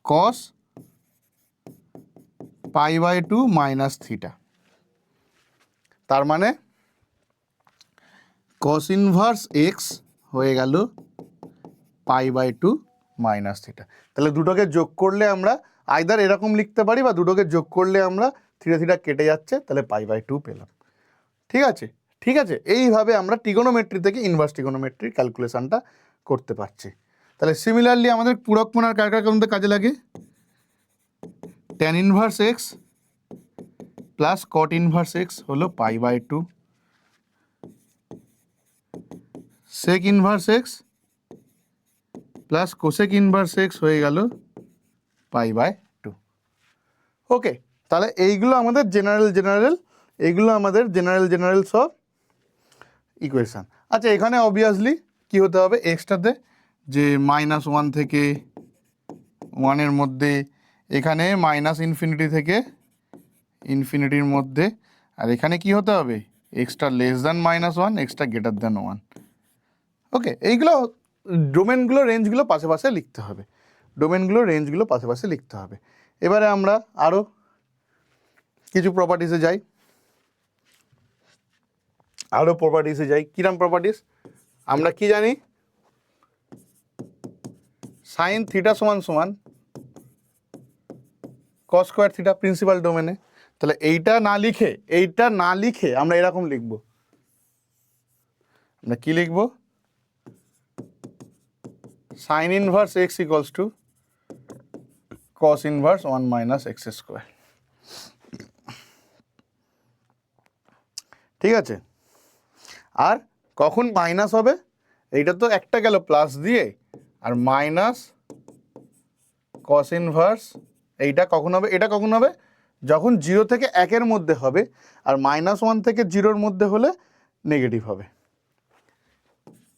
কস পাই বাই 2 মাইনাস থিটা। তার মানে কস ইনভার্স এক্স হয়ে গেল পাই বাই 2 মাইনাস থিটা। তাহলে দুটোকে যোগ করলে আমরা আইদার এরকম লিখতে পারি, বা দুটোকে যোগ করলে আমরা থিটা থিটা কেটে যাচ্ছে, তাহলে পাই বাই 2 পেলাম। ঠিক আছে, ঠিক আছে। এইভাবে আমরা ট্রিগোনোমেট্রি থেকে ইনভার্স ট্রিগোনোমেট্রির ক্যালকুলেশনটা করতে পারছি। তাহলে সিমিলারলি আমাদের পুরক্ষণ আর কার মধ্যে কাজে লাগে? Tan inverse x plus cot inverse x হলো pi by 2, sec inverse x plus cosec inverse x হয়ে গেল পাই বাই 2। ওকে, তাহলে এইগুলো আমাদের জেনারেল সব ইকুয়েশান। আচ্ছা, এখানে অবভিয়াসলি কী হতে হবে? এক্সটাতে যে -1 থেকে 1-এর মধ্যে, এখানে -ইনফিনিটি থেকে ইনফিনিটির মধ্যে, আর এখানে কি হতে হবে? Extra less than -1, extra greater than 1। ওকে, এইগুলো ডোমেনগুলো, রেঞ্জগুলো পাশে পাশে লিখতে হবে, রেঞ্জগুলো পাশে পাশে লিখতে হবে। এবারে আমরা আরও কিছু প্রপার্টিসে যাই, কিরম প্রপার্টিস? আমরা কি জানি? সাইন থিটা সমান সমান কস স্কোয়ার থিটা প্রিন্সিপাল ডোমেনে। তাহলে এইটা না লিখে আমরা এরকম লিখব। আমরা কি লিখব? Sine inverse x equals to cos inverse 1 minus x square. ঠিক আছে? আর কখন মাইনাস হবে? এইটা তো একটা গেল প্লাস দিয়ে, আর মাইনাস কস ইনভার্স এইটা কখন হবে? এটা কখন হবে? যখন 0 থেকে 1-এর মধ্যে হবে, আর -1 থেকে 0-র মধ্যে হলে নেগেটিভ হবে।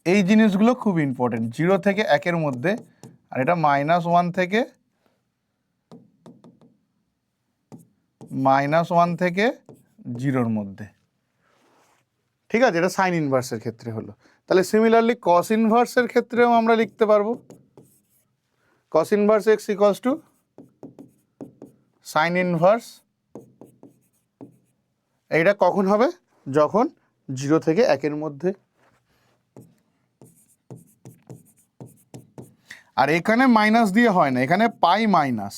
এই জিনিসগুলো খুব ইম্পর্টেন্ট, 0 থেকে 1-এর মধ্যে, আর এটা -1 থেকে -1 থেকে 0-র মধ্যে। ঠিক আছে, এটা সাইন ইনভার্সের ক্ষেত্রে হলো। তাহলে সিমিলারলি কস ইনভার্সের ক্ষেত্রেও আমরা লিখতে পারবো cos inverse x equals to sin inverse, এইটা কখন হবে? যখন 0 থেকে 1-এর মধ্যে। আর এখানে মাইনাস দিয়ে হয় না, এখানে পাই মাইনাস,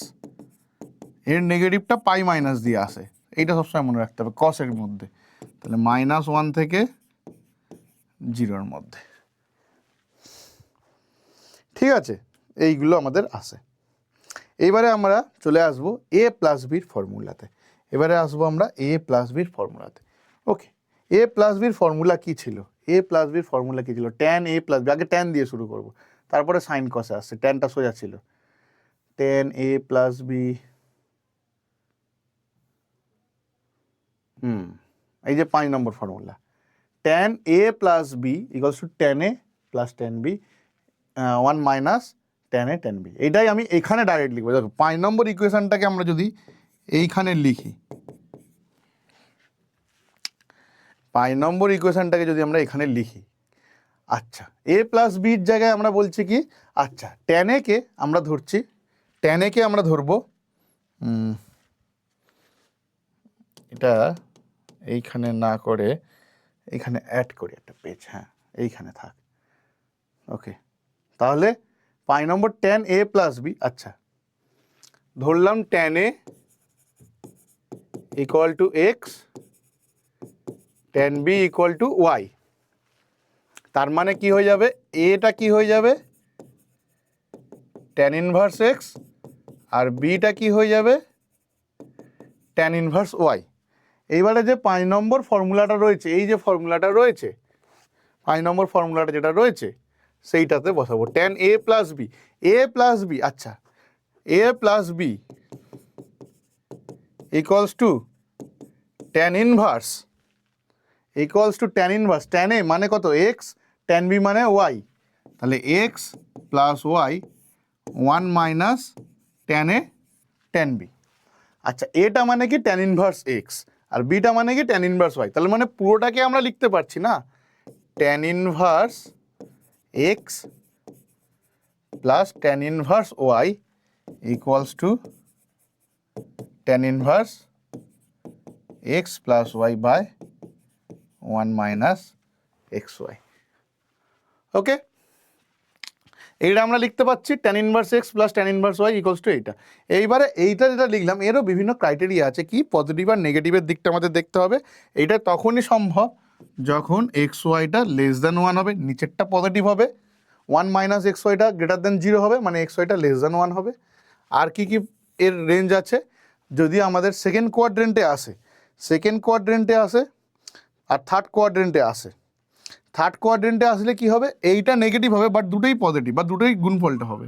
এর নেগেটিভটা পাই মাইনাস দিয়ে আসে, এইটা সবসময় মনে রাখতে হবে কসের মধ্যে। তাহলে -1 থেকে 0-র মধ্যে। ঠিক আছে, এইগুলো আমাদের আসে। এইবারে আমরা চলে আসব a প্লাস বির ফর্মুলাতে। এবারে আসবো আমরা a প্লাস বির ফর্মুলাতে। ওকে, a প্লাস বির ফর্মুলা কি ছিল? a প্লাস বির ফর্মুলা কি ছিল? tan a প্লাস বি, আগে tan দিয়ে শুরু করব, তারপরে সাইন কসে আসছে। tanটা সোজা ছিল, tan a প্লাস বি, এই যে 5 নম্বর formula, tan a plus B equals to tan a plus tan b 1 minus tan a tan b। এইটাই আমি এখানে ডাইরেক্ট লিখবো। দেখো 5 নম্বর ইকুয়েশনটাকে আমরা যদি এইখানে লিখি, 5 নম্বর ইকুয়েশনটাকে যদি আমরা এখানে লিখি, আচ্ছা a প্লাস বির জায়গায় আমরা বলছি কি, আচ্ছা tan a কে আমরা ধরছি, tan a কে আমরা ধরবো, এটা এইখানে না করে এইখানে অ্যাড করি একটা পেজ, হ্যাঁ এইখানে থাক। ওকে, তাহলে 5 নম্বর tan a প্লাস বি, আচ্ছা ধরলাম tan a equal to x, tan b equal to y. তার মানে কি হয়ে যাবে? এটা কি হয়ে যাবে? tan ইনভার্স এক্স, আর বিটা কি হয়ে যাবে? tan inverse y. এইবারে যে 5 নম্বর ফর্মুলাটা রয়েছে, এই যে ফর্মুলাটা রয়েছে, 5 নম্বর ফর্মুলাটা যেটা রয়েছে সেইটাতে বসাবো tan a plus b, a plus b, আচ্ছা a plus B equals to tan inverse, equals to tan inverse, tan a মানে কত? এক্স, tan b মানে ওয়াই, তাহলে x plus y 1 minus tan a tan b। আচ্ছা এটা মানে কি? tan inverse x, আর বিটা মানে কি? tan inverse y. তাহলে মানে পুরোটাকে আমরা লিখতে পারছি না, tan inverse x plus tan inverse y equals to tan inverse x plus y by 1 minus x y. Okay, এইটা আমরা লিখতে পাচ্ছি tan inverse x plus tan inverse y equals to এইটা। এইবারে এইটা যেটা লিখলাম এরও বিভিন্ন ক্রাইটেরিয়া আছে, কি পজিটিভ আর নেগেটিভের দিকটা আমাদের দেখতে হবে। এইটা তখনই সম্ভব যখন এক্স ওয়াইটা লেস দ্যান 1 হবে, নিচেরটা পজিটিভ হবে, 1 মাইনাস এক্স ওয়াইটা গ্রেটার দ্যান 0 হবে, মানে এক্স ওয়াইটা লেস দ্যান 1 হবে। আর কি কি এর রেঞ্জ আছে? যদি আমাদের সেকেন্ড কোয়াড্রেন্টে আসে, সেকেন্ড কোয়াড্রেন্টে আসে, আর থার্ড কোয়াড্রেন্টে আসে। থার্ড কোয়াড্রেন্টে আসলে কি হবে? এইটা নেগেটিভ হবে, বাট দুটোই পজিটিভ বা দুটোই গুণফলটা হবে।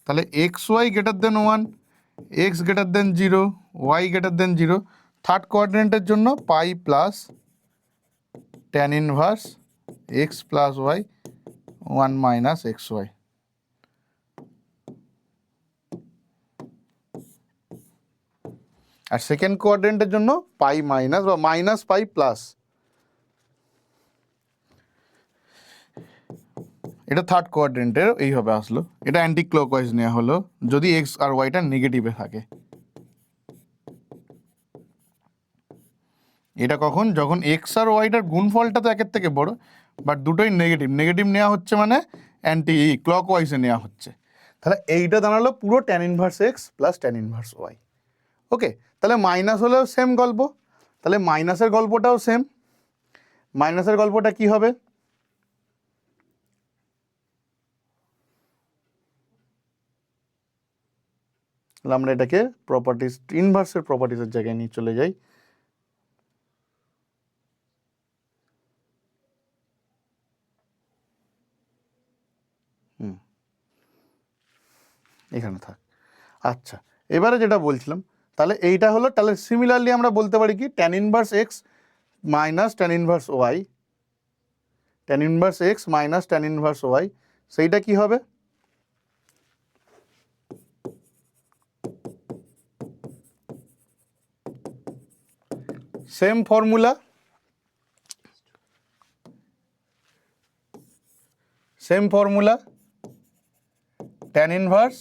তাহলে x y greater than 1, x greater than 0, y greater than 0। Third কোয়াড্রেন্টের জন্য pi plus tan inverse x plus y 1 minus x y. আর সেকেন্ড কোয়াড্রেন্টের জন্য পাই মাইনাস বা মাইনাস পাই প্লাস, এটা থার্ড কোয়াড্রেন্টের এইভাবে আসলো। এটা অ্যান্টি ক্লকওয়াইজ নেওয়া হলো যদি এক্স আর ওয়াইটা নেগেটিভে থাকে। এটা কখন? যখন এক্স আর ওয়াইটার গুণফলটা তো একের থেকে বড়, বাট দুটোই নেগেটিভ, নেগেটিভ নেওয়া হচ্ছে মানে অ্যান্টি ক্লকওয়াইজে নেওয়া হচ্ছে। তাহলে এইটা দাঁড়ালো পুরো tan inverse x plus tan inverse y. Okay, তাহলে মাইনাস হলেও সেম গল্প, তাহলে মাইনাসের গল্পটাও সেম। মাইনাসের গল্পটা কি হবে? তাহলে আমরা এটাকে প্রপার্টিস, ইনভার্সের প্রপার্টিসের জায়গায় নিয়ে চলে যাই। এখানে থাক। আচ্ছা, এবারে যেটা বলছিলাম, তাহলে এইটা হলো, তাহলে সিমিলারলি আমরা বলতে পারি কি tan inverse x minus tan inverse y, tan inverse x minus tan inverse y, সেইটা কি হবে? Same formula, tan inverse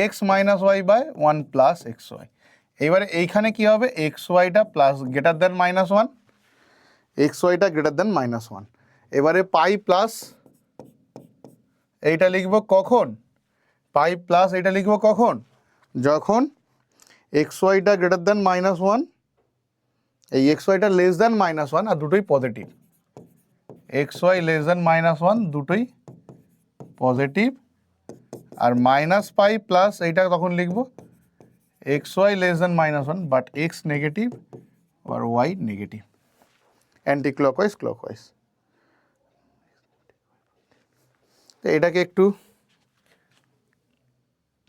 x minus y by one plus x y. এইবারে এইখানে কি হবে, এক্স ওয়াইটা plus greater than minus one, x ওয়াইটা greater than minus one. এবারে পাই প্লাস এইটা লিখবো কখন, পাই প্লাস এইটা লিখবো কখন, যখন এক্স ওয়াইটা গ্রেটার দেন মাইনাস ওয়ান, এই এক্স ওয়াইটা লেস দেন মাইনাস ওয়ান, আর দুটোই positive, x y less than minus one দুটোই পজিটিভ, আর মাইনাস পাই প্লাস এইটা তখন লিখবো x y less than minus one but x negative আর y negative, anticlockwise clockwise. তো এটাকে একটু,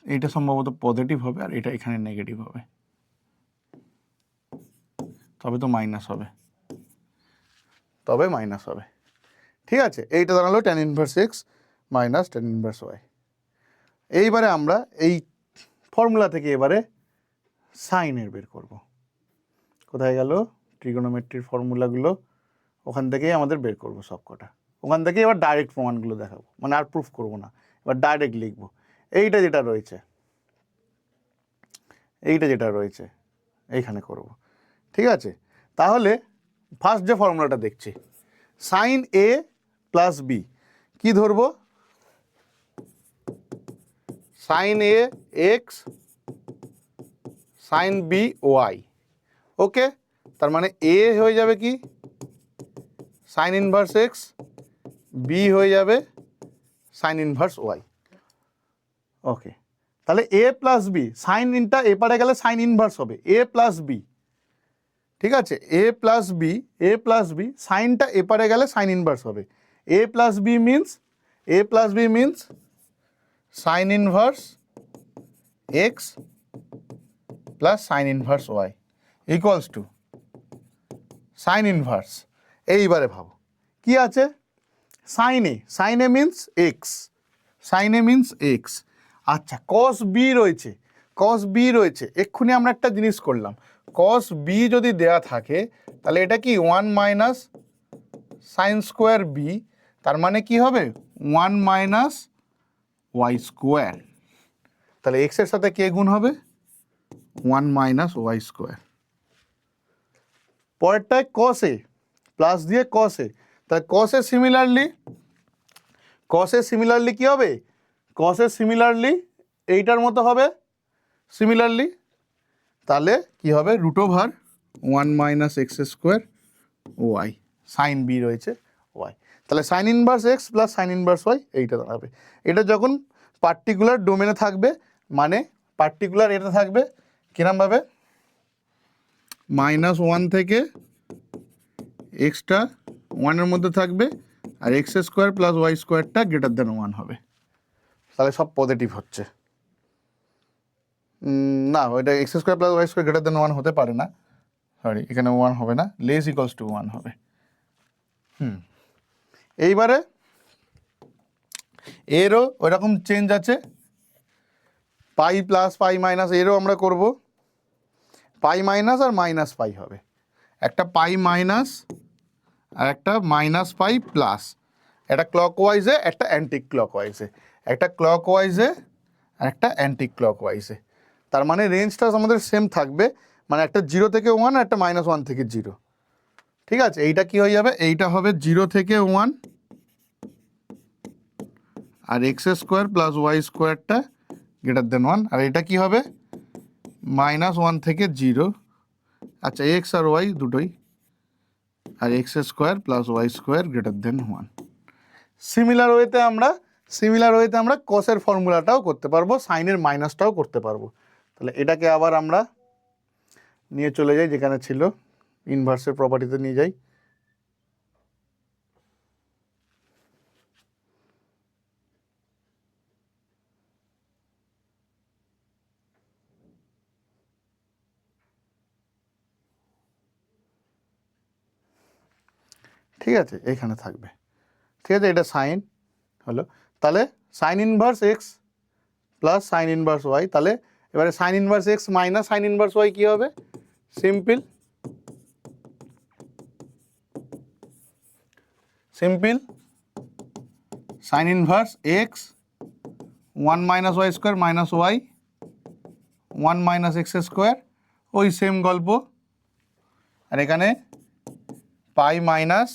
এইটা সম্ভবত পজিটিভ হবে আর এটা এখানে নেগেটিভ হবে, তবে তো মাইনাস হবে, তবে মাইনাস হবে। ঠিক আছে, এইটা দাঁড়ালো tan inverse x minus tan inverse y. এইবারে আমরা এই ফর্মুলা থেকে এবারে সাইনের বের করব। কোথায় গেল ট্রিগোনোমেট্রির ফর্মুলাগুলো, ওখান থেকেই আমাদের বের করব সব কটা, ওখান থেকে এবার ডাইরেক্ট প্রমাণগুলো দেখাবো, মানে আর প্রুফ করব না, এবার ডাইরেক্ট লিখব। এইটা যেটা রয়েছে, এইটা যেটা রয়েছে এইখানে করব। ঠিক আছে, তাহলে ফার্স্ট যে ফর্মুলাটা দেখছি, সাইন এ প্লাস বি, কী ধরবো, সাইন এ এক্স সাইন বি ওয়াই। ওকে, তার মানে এ হয়ে যাবে কি সাইন ইনভার্স এক্স, বি হয়ে যাবে সাইন ইনভার্স ওয়াই। ওকে, তাহলে এ প্লাস বি, সাইন ইনটা এপারে গেলে সাইন ইনভার্স হবে, এ প্লাস বি। ঠিক আছে, a plus b, a plus b, সাইনটা এপারে গেলে সাইন ইনভার্স হবে, a plus b means, a plus b means sine inverse x plus sine inverse y equals to sine inverse. এইবারে ভাবো কি আছে, সাইনে, সাইনে মিনস এক্স, সাইনে মিনস এক্স। আচ্ছা, কস বি রয়েছে, কস বি রয়েছে, এক্ষুনি আমরা একটা জিনিস করলাম, কস বি যদি দেয়া থাকে তাহলে এটা কি one minus sine square b, তার মানে কি হবে ওয়ান মাইনাস ওয়াই স্কোয়ার, তাহলে এক্স এর সাথে কে গুণ হবে ওয়ান মাইনাস ওয়াই স্কোয়ার। পরেরটায় কসে প্লাস দিয়ে কসে, তাহলে কসে সিমিলারলি কি হবে, কসে সিমিলারলি এইটার মতো হবে সিমিলারলি, তাহলে কি হবে root over one minus x square y, sine b রয়েছে ওয়াই, তাহলে sine inverse x plus sine inverse y এইটা দাঁড়াবে। এটা যখন পার্টিকুলার ডোমেনে থাকবে, মানে পার্টিকুলার এটা থাকবে কিরমভাবে, মাইনাস ওয়ান থেকে এক্সটা ওয়ানের মধ্যে থাকবে আর এক্স স্কোয়ার প্লাস ওয়াই স্কোয়ারটা গ্রেটার দেন ওয়ান হবে, তাহলে সব পজিটিভ হচ্ছে। না, ওইটা x square plus y square greater than one হতে পারে না, সরি এখানে ওয়ান হবে না, লেস ইকুয়ালস টু ওয়ান হবে। এইবারে এরও ওইরকম চেঞ্জ আছে, পাই প্লাস পাই মাইনাস, এরও আমরা করব পাই মাইনাস আর মাইনাস পাই হবে, একটা পাই মাইনাস আর একটা মাইনাস পাই প্লাস, একটা ক্লকওয়াইজে একটা অ্যান্টি ক্লকওয়াইজে, একটা ক্লকওয়াইজে আর একটা অ্যান্টি ক্লকওয়াইজে, তার মানে রেঞ্জটা আমাদের সেম থাকবে, মানে একটা জিরো থেকে ওয়ান আর একটা মাইনাস ওয়ান থেকে জিরো। ঠিক আছে, এইটা কি হয়ে যাবে, এইটা হবে জিরো থেকে ওয়ান আর এক্স স্কোয়ার প্লাস ওয়াই স্কোয়ারটা গ্রেটার দেন ওয়ান, আর এটা কি হবে মাইনাস ওয়ান থেকে জিরো, আচ্ছা এক্স আর ওয়াই দুটোই, আর x square plus y square greater than one. Similar ওয়েতে আমরা কসের ফর্মুলাটাও করতে পারবো, সাইনের মাইনাসটাও করতে পারবো। তাহলে এটাকে আবার আমরা নিয়ে চলে যাই যেখানে ছিল, ইনভার্সের প্রপার্টিতে নিয়ে যাই। ঠিক আছে, এখানে থাকবে। ঠিক আছে, এটা সাইন হলো। তাহলে sine inverse x plus sine inverse y, তাহলে এবারে sine inverse x minus sine inverse y কী হবে? Simple sine inverse x 1 minus y square minus y 1 minus x square, ওই সেম গল্প। আর এখানে পাই মাইনাস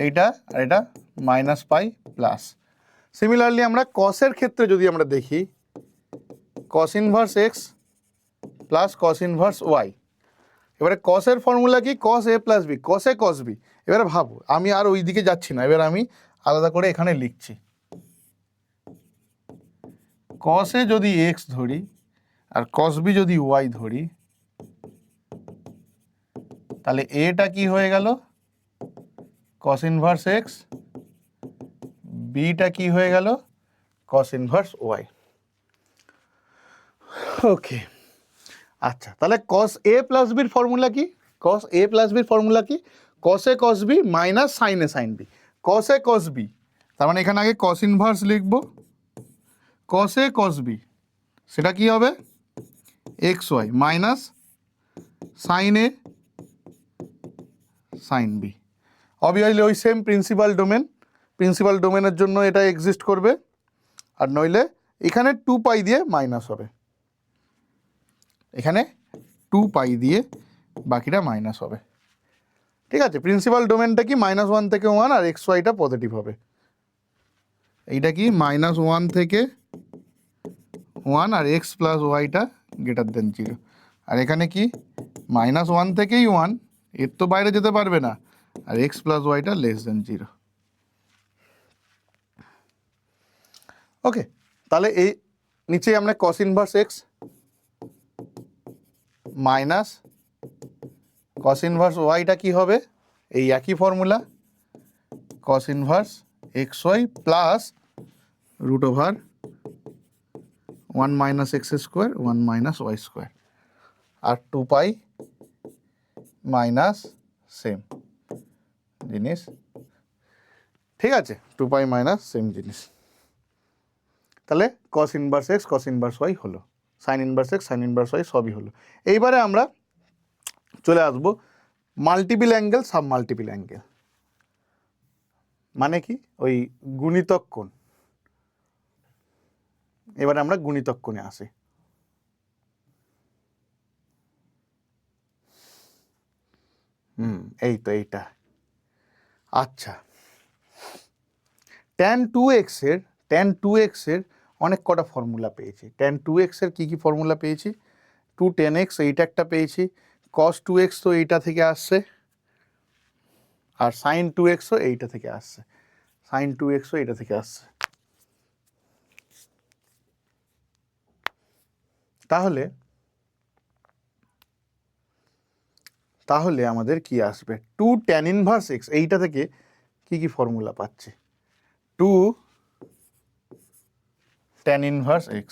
এইটা আর এটা মাইনাস পাই প্লাস। সিমিলারলি আমরা কসের ক্ষেত্রে যদি আমরা দেখি, cos inverse x plus cos inverse y. এবারে কসের ফর্মুলা কি? কস এ প্লাস বি, কসে কস বি। এবারে ভাবো, আমি আর ওই দিকে যাচ্ছি না, এবার আমি আলাদা করে এখানে লিখছি। কসে যদি এক্স ধরি আর কস বি যদি ওয়াই ধরি, তাহলে এটা কি হয়ে গেল? কস ইনভার্স এক্স, বিটা কি হয়ে গেল? কস ইনভার্স ওয়াই। ওকে, আচ্ছা, তাহলে কস এ প্লাস বির ফর্মুলা কি? কস এ প্লাস বির ফর্মুলা কি? কস এ কস বি মাইনাস সাইন এ সাইন বি। কস এ কস বি, তার মানে এখানে আগে কস ইনভার্স লিখবো, কস এ কস বি, সেটা কি হবে? এক্স ওয়াই মাইনাস সাইন এ সাইন বি। অবভিয়াসলি ওই সেম প্রিন্সিপাল ডোমেনের জন্য এটা এক্সিস্ট করবে, আর নইলে এখানে 2 পাই দিয়ে মাইনাস হবে, এখানে 2 পাই দিয়ে বাকিটা মাইনাস হবে। ঠিক আছে, প্রিন্সিপাল ডোমেনটা কি? -1 থেকে 1, আর এক্স ওয়াইটা পজিটিভ হবে। এইটা কি? -1 থেকে 1 আর এক্স প্লাস ওয়াইটা গ্রেটার দেন 0। আর এখানে কি? -1 থেকেই 1, এর তো বাইরে যেতে পারবে না, আর এক্স প্লাস ওয়াইটা লেস দেন 0। ওকে, তাহলে এই নিচে আমরা cos inverse x minus cos inverse ওয়াইটা কি হবে? এই একই formula, cos inverse x y plus root over 1 minus x square 1 minus y square, আর 2 পাই মাইনাস সেম জিনিস। ঠিক আছে, 2 পাই মাইনাস সেম জিনিস। তাহলে cos inverse x cos inverse y হলো, sine inverse x sine inverse Y সবই হলো। এইবারে আমরা চলে আসবো multiple angle, sub multiple angle. মানে কি? ওই গুণিতক কোণ। এবারে আমরা গুণিতক কোণে আসি। এই তো এইটা। আচ্ছা, tan 2x এর অনেক কটা ফর্মুলা পেয়েছি। tan 2x এর কী কী ফর্মুলা পেয়েছি? 2 tan x, এইটা একটা পেয়েছি। cos 2x তো এইটা থেকে আসছে, আর sin 2x ও এইটা থেকে আসছে, sin 2x ও এইটা থেকে আসছে। তাহলে আমাদের কি আসবে? 2 tan ইনভার্স x, এইটা থেকে কি কি ফর্মুলা পাচ্ছি? 2 tan ইনভার্স x,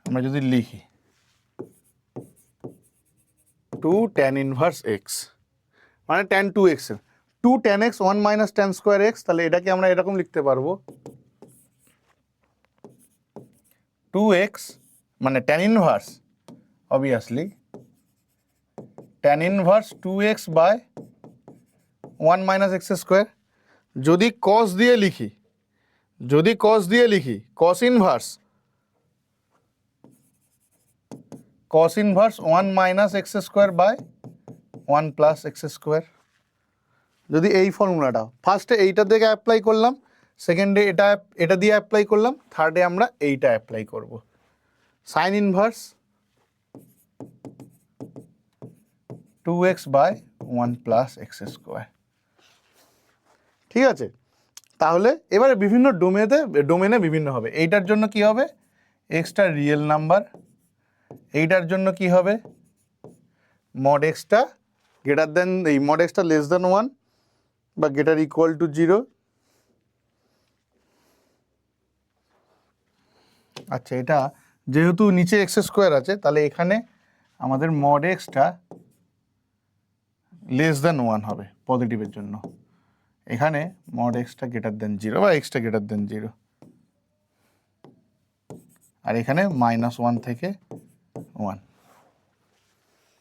আমরা যদি লিখি 2 tan ইনভার্স x মানে tan 2x এর 2 tan x 1 minus tan square x, তাহলে এটাকে আমরা এরকম লিখতে পারবো 2x মানে tan inverse, obviously tan inverse 2x by 1 minus x square. যদি cos দিয়ে লিখি cos inverse 1 minus x square by 1 plus x square. যদি এই ফর্মুলাটা ফার্স্টে এইটা থেকে অ্যাপ্লাই করলাম, সেকেন্ডে এটা দিয়ে অ্যাপ্লাই করলাম, থার্ডে আমরা এইটা অ্যাপ্লাই করব, sine inverse 2x by 1 plus x square. ঠিক আছে, তাহলে এবারে বিভিন্ন ডোমেনে বিভিন্ন হবে। এইটার জন্য কি হবে? এক্সটা রিয়েল নাম্বার, এইটার জন্য কি হবে? মড এক্সটা গ্রেটার দেন, এই মড এক্সটা লেস দেন 1 বা গ্রেটার ইকুয়াল টু 0। আচ্ছা, এটা যেহেতু নিচে এক্স স্কোয়ার আছে, তাহলে এখানে আমাদের মড এক্সটা লেস দেন 1 হবে পজিটিভের জন্য, এখানে মড এক্সটা গ্রেটার দেন 0 বা এক্সটা গ্রেটার দেন 0, আর এখানে -1 থেকে 1,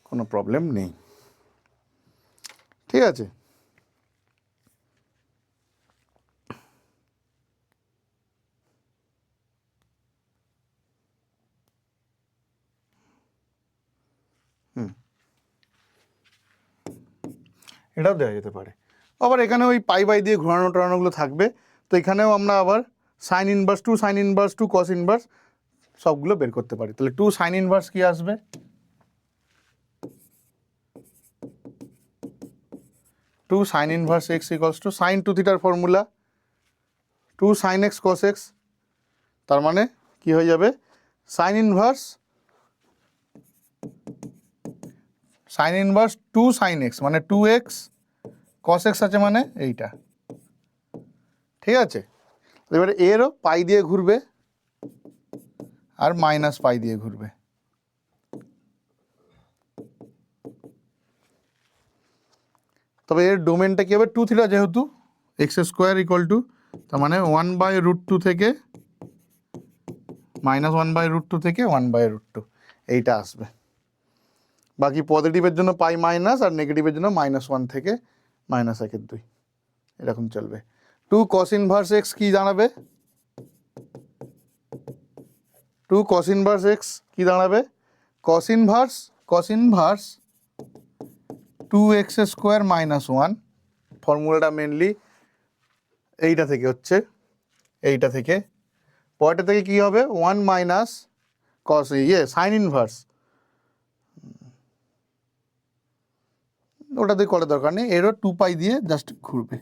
কোনো প্রবলেম নেই। ঠিক আছে, এটাও দেওয়া যেতে পারে। আবার এখানে ওই পাই বাই দিয়ে ঘোরানো টোরানোগুলো থাকবে, তো এখানেও আমরা আবার sine inverse to cos inverse সবগুলো বের করতে পারি। তাহলে 2 সাইন ইনভার্স কি আসবে, 2 sine inverse x equals to sine 2 থিটার formula 2 sine x cos x, তার মানে কি হয়ে যাবে সাইন ইনভার্স 2 সাইন এক্স মানে 2x কস এক্স আছে মানে এইটা। ঠিক আছে, এবারে এরও পাই দিয়ে ঘুরবে আর মাইনাস পাই দিয়ে ঘুরবে। তবে এর ডোমেনটা কি হবে 2 থিটা, যেহেতু এক্স স্কোয়ার ইকুয়াল টু, তার মানে 1/√2 থেকে -1/√2 থেকে 1/√2 এইটা আসবে। বাকি পজিটিভের জন্য পাই মাইনাস, আর নেগেটিভের জন্য -1 থেকে -1/2 এরকম চলবে। 2 কস ইনভার্স এক্স কি দাঁড়াবে, 2 কস ইনভার্স এক্স কি দাঁড়াবে, কস ইনভার্স 2x স্কোয়ার -1, ফর্মুলাটা মেনলি এইটা থেকে হচ্ছে, এইটা থেকে পরেরটা থেকে কি হবে 1 মাইনাস কস সাইন ইনভার্স, ওটা দিয়ে করার দরকার নেই, এরও 2 পাই দিয়ে জাস্ট ঘুরবে,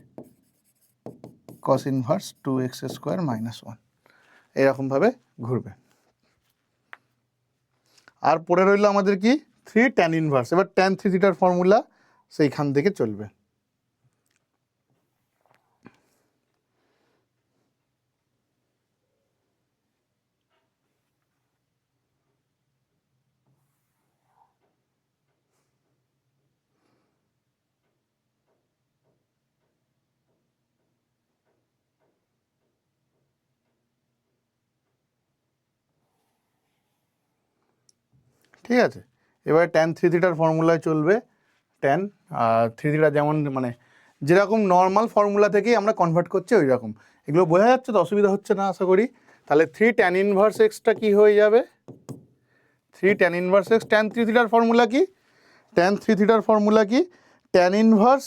কস ইনভার্স 2x স্কোয়ার -1 এরকমভাবে ঘুরবে। আর পড়ে রইল আমাদের কি 3 ট্যান ইনভার্স, এবার ট্যান 3 থিটার ফর্মুলা সেইখান থেকে চলবে। ঠিক আছে, এবার ট্যান 3 থিটার ফর্মুলায় চলবে, ট্যান 3 থিটা যেমন মানে যেরকম নর্মাল ফর্মুলা থেকেই আমরা কনভার্ট করছি ওই রকম। এগুলো বোঝা যাচ্ছে তো, অসুবিধা হচ্ছে না আশা করি। তাহলে 3 ট্যান ইনভার্স এক্সটা কি হয়ে যাবে, 3 ট্যান ইনভার্স এক্স, ট্যান 3 থিটার ফর্মুলা কি, ট্যান 3 থিটার ফর্মুলা কি, ট্যান ইনভার্স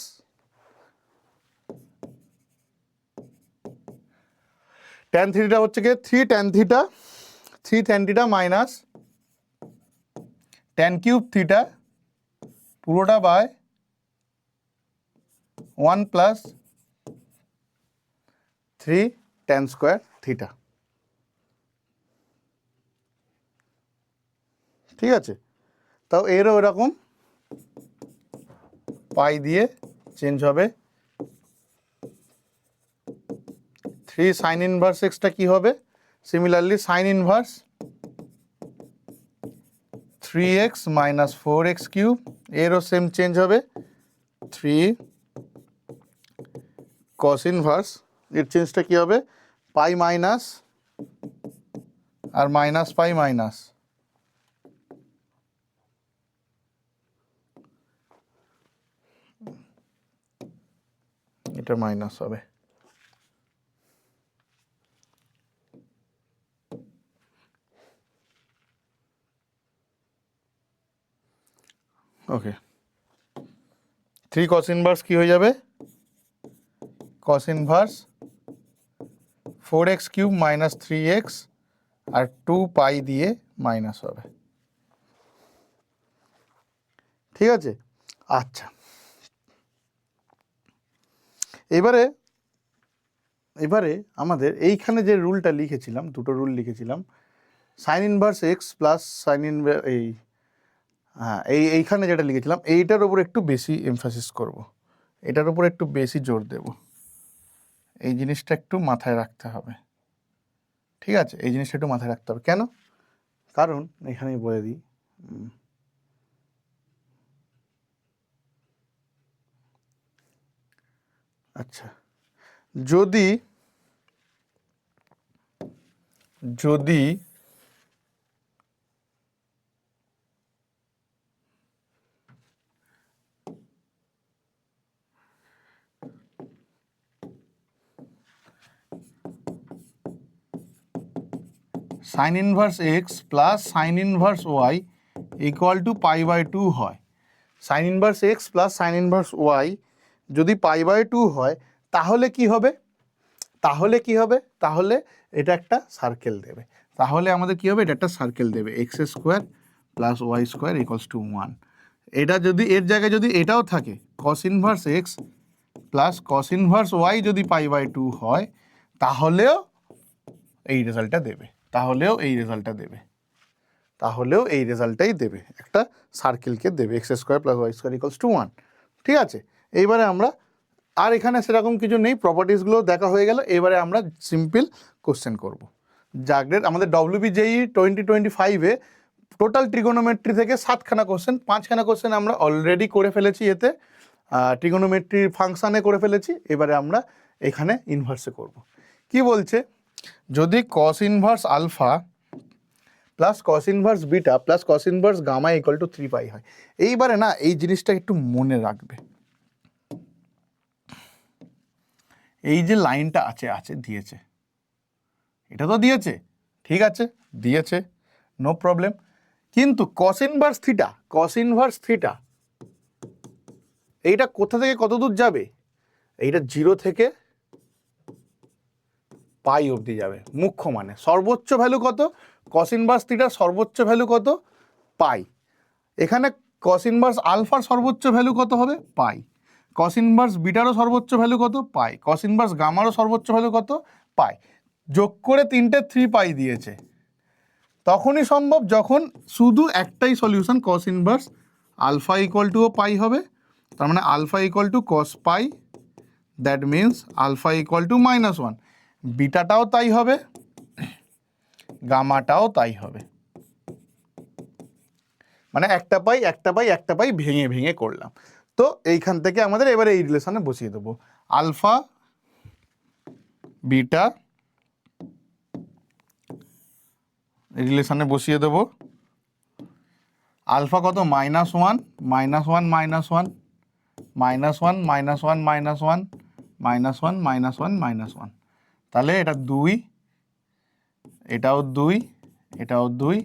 ট্যান থিটা হচ্ছে কি 3 tan theta minus tan cube theta পুরোটা by 1 plus 3 tan square theta. ঠিক আছে, তাও এরও এরকম পাই দিয়ে চেঞ্জ হবে। 3 সাইন ইনভার্স এক্সটা কি হবে, similarly sign inverse 3x minus 4x cube, এরও সেম চেঞ্জ হবে 3 কস ইনভার্স, এর চেঞ্জটা কি হবে পাই মাইনাস আর মাইনাস পাই মাইনাস, এটা মাইনাস হবে। ওকে, 3 কস ইনভার্স কি হয়ে যাবে, cos inverse 4x cube minus 3x আর 2 পাই দিয়ে মাইনাস হবে। ঠিক আছে, আচ্ছা এবারে আমাদের এইখানে যে রুলটা লিখেছিলাম, দুটো রুল লিখেছিলাম, sign inverse x plus sine inverse এইখানে যেটা লিখেছিলাম এইটার উপর একটু বেশি এমফাসিস করব, এটার উপর একটু বেশি জোর দেব, এই জিনিসটা একটু মাথায় রাখতে হবে। ঠিক আছে, এই জিনিসটা একটু মাথায় রাখতে হবে, কেন, কারণ এখানেই বলে দিই, আচ্ছা, যদি যদি sine inverse x plus sine inverse y equal to pi by two হয়, sine inverse x plus sine inverse y যদি পাই বাই টু হয়, তাহলে কি হবে, তাহলে কি হবে, তাহলে এটা একটা সার্কেল দেবে, তাহলে আমাদের কি হবে, এটা একটা সার্কেল দেবে, x square plus y square equals to 1। এটা যদি এর জায়গায় যদি এটাও থাকে, cos inverse x plus cos inverse y যদি পাই বাই টু হয়, তাহলেও এই রেজাল্টটা দেবে, তাহলেও এই রেজাল্টটা দেবে, তাহলেও এই রেজাল্টটাই দেবে, একটা সার্কেলকে দেবে, x square plus y square equals to 1। ঠিক আছে, এইবারে আমরা আর এখানে সেরকম কিছু নেই, প্রপার্টিসগুলো দেখা হয়ে গেল, এবারে আমরা সিম্পল কোশ্চেন করব। জাগরেট আমাদের WBJEE 2025-এ টোটাল ট্রিগোনোমেট্রি থেকে 7খানা কোশ্চেন, 5খানা কোশ্চেন আমরা অলরেডি করে ফেলেছি, এতে ট্রিগোনোমেট্রি ফাংশানে করে ফেলেছি, এবারে আমরা এখানে ইনভার্সে করব। কি বলছে, যদি cos inverse alpha plus cos inverse beta plus cos inverse gamma equal to 3 pi হয়, এইবারে না এই জিনিসটা একটু মনে রাখবে, এই যে লাইনটা আছে আছে দিয়েছে, এটা তো দিয়েছে, ঠিক আছে দিয়েছে, নো প্রবলেম, কিন্তু cos inverse theta, cos inverse theta এইটা কোথা থেকে কত দূর যাবে, এইটা 0 থেকে পাই অবধি যাবে, মুখ্য মানে সর্বোচ্চ ভ্যালু কত, কস ইনভার্স থিটার সর্বোচ্চ ভ্যালু কত, পাই। এখানে কস ইনভার্স আলফার সর্বোচ্চ ভ্যালু কত হবে, পাই। কস ইনভার্স বিটারও সর্বোচ্চ ভ্যালু কত, পাই। কস ইনভার্স গামারও সর্বোচ্চ ভ্যালু কত, পাই। যোগ করে 3টে 3 পাই দিয়েছে, তখনই সম্ভব যখন শুধু একটাই solution, cos inverse alpha equal to pi হবে, তার মানে alpha equal to cos pi, that means alpha equal to -1, বিটাটাও তাই হবে, গামাটাও তাই হবে, মানে একটা পাই একটা পাই একটা পাই ভেঙে ভেঙে করলাম। তো এইখান থেকে আমাদের এবারে এই রিলেশনে বসিয়ে দেবো, আলফা বিটা রিলেশনে বসিয়ে দেবো, আলফা কত, -1 -1 -1 -1 -1 -1 -1 -1 -1, তাহলে এটা 2, এটাও 2, এটাও 2,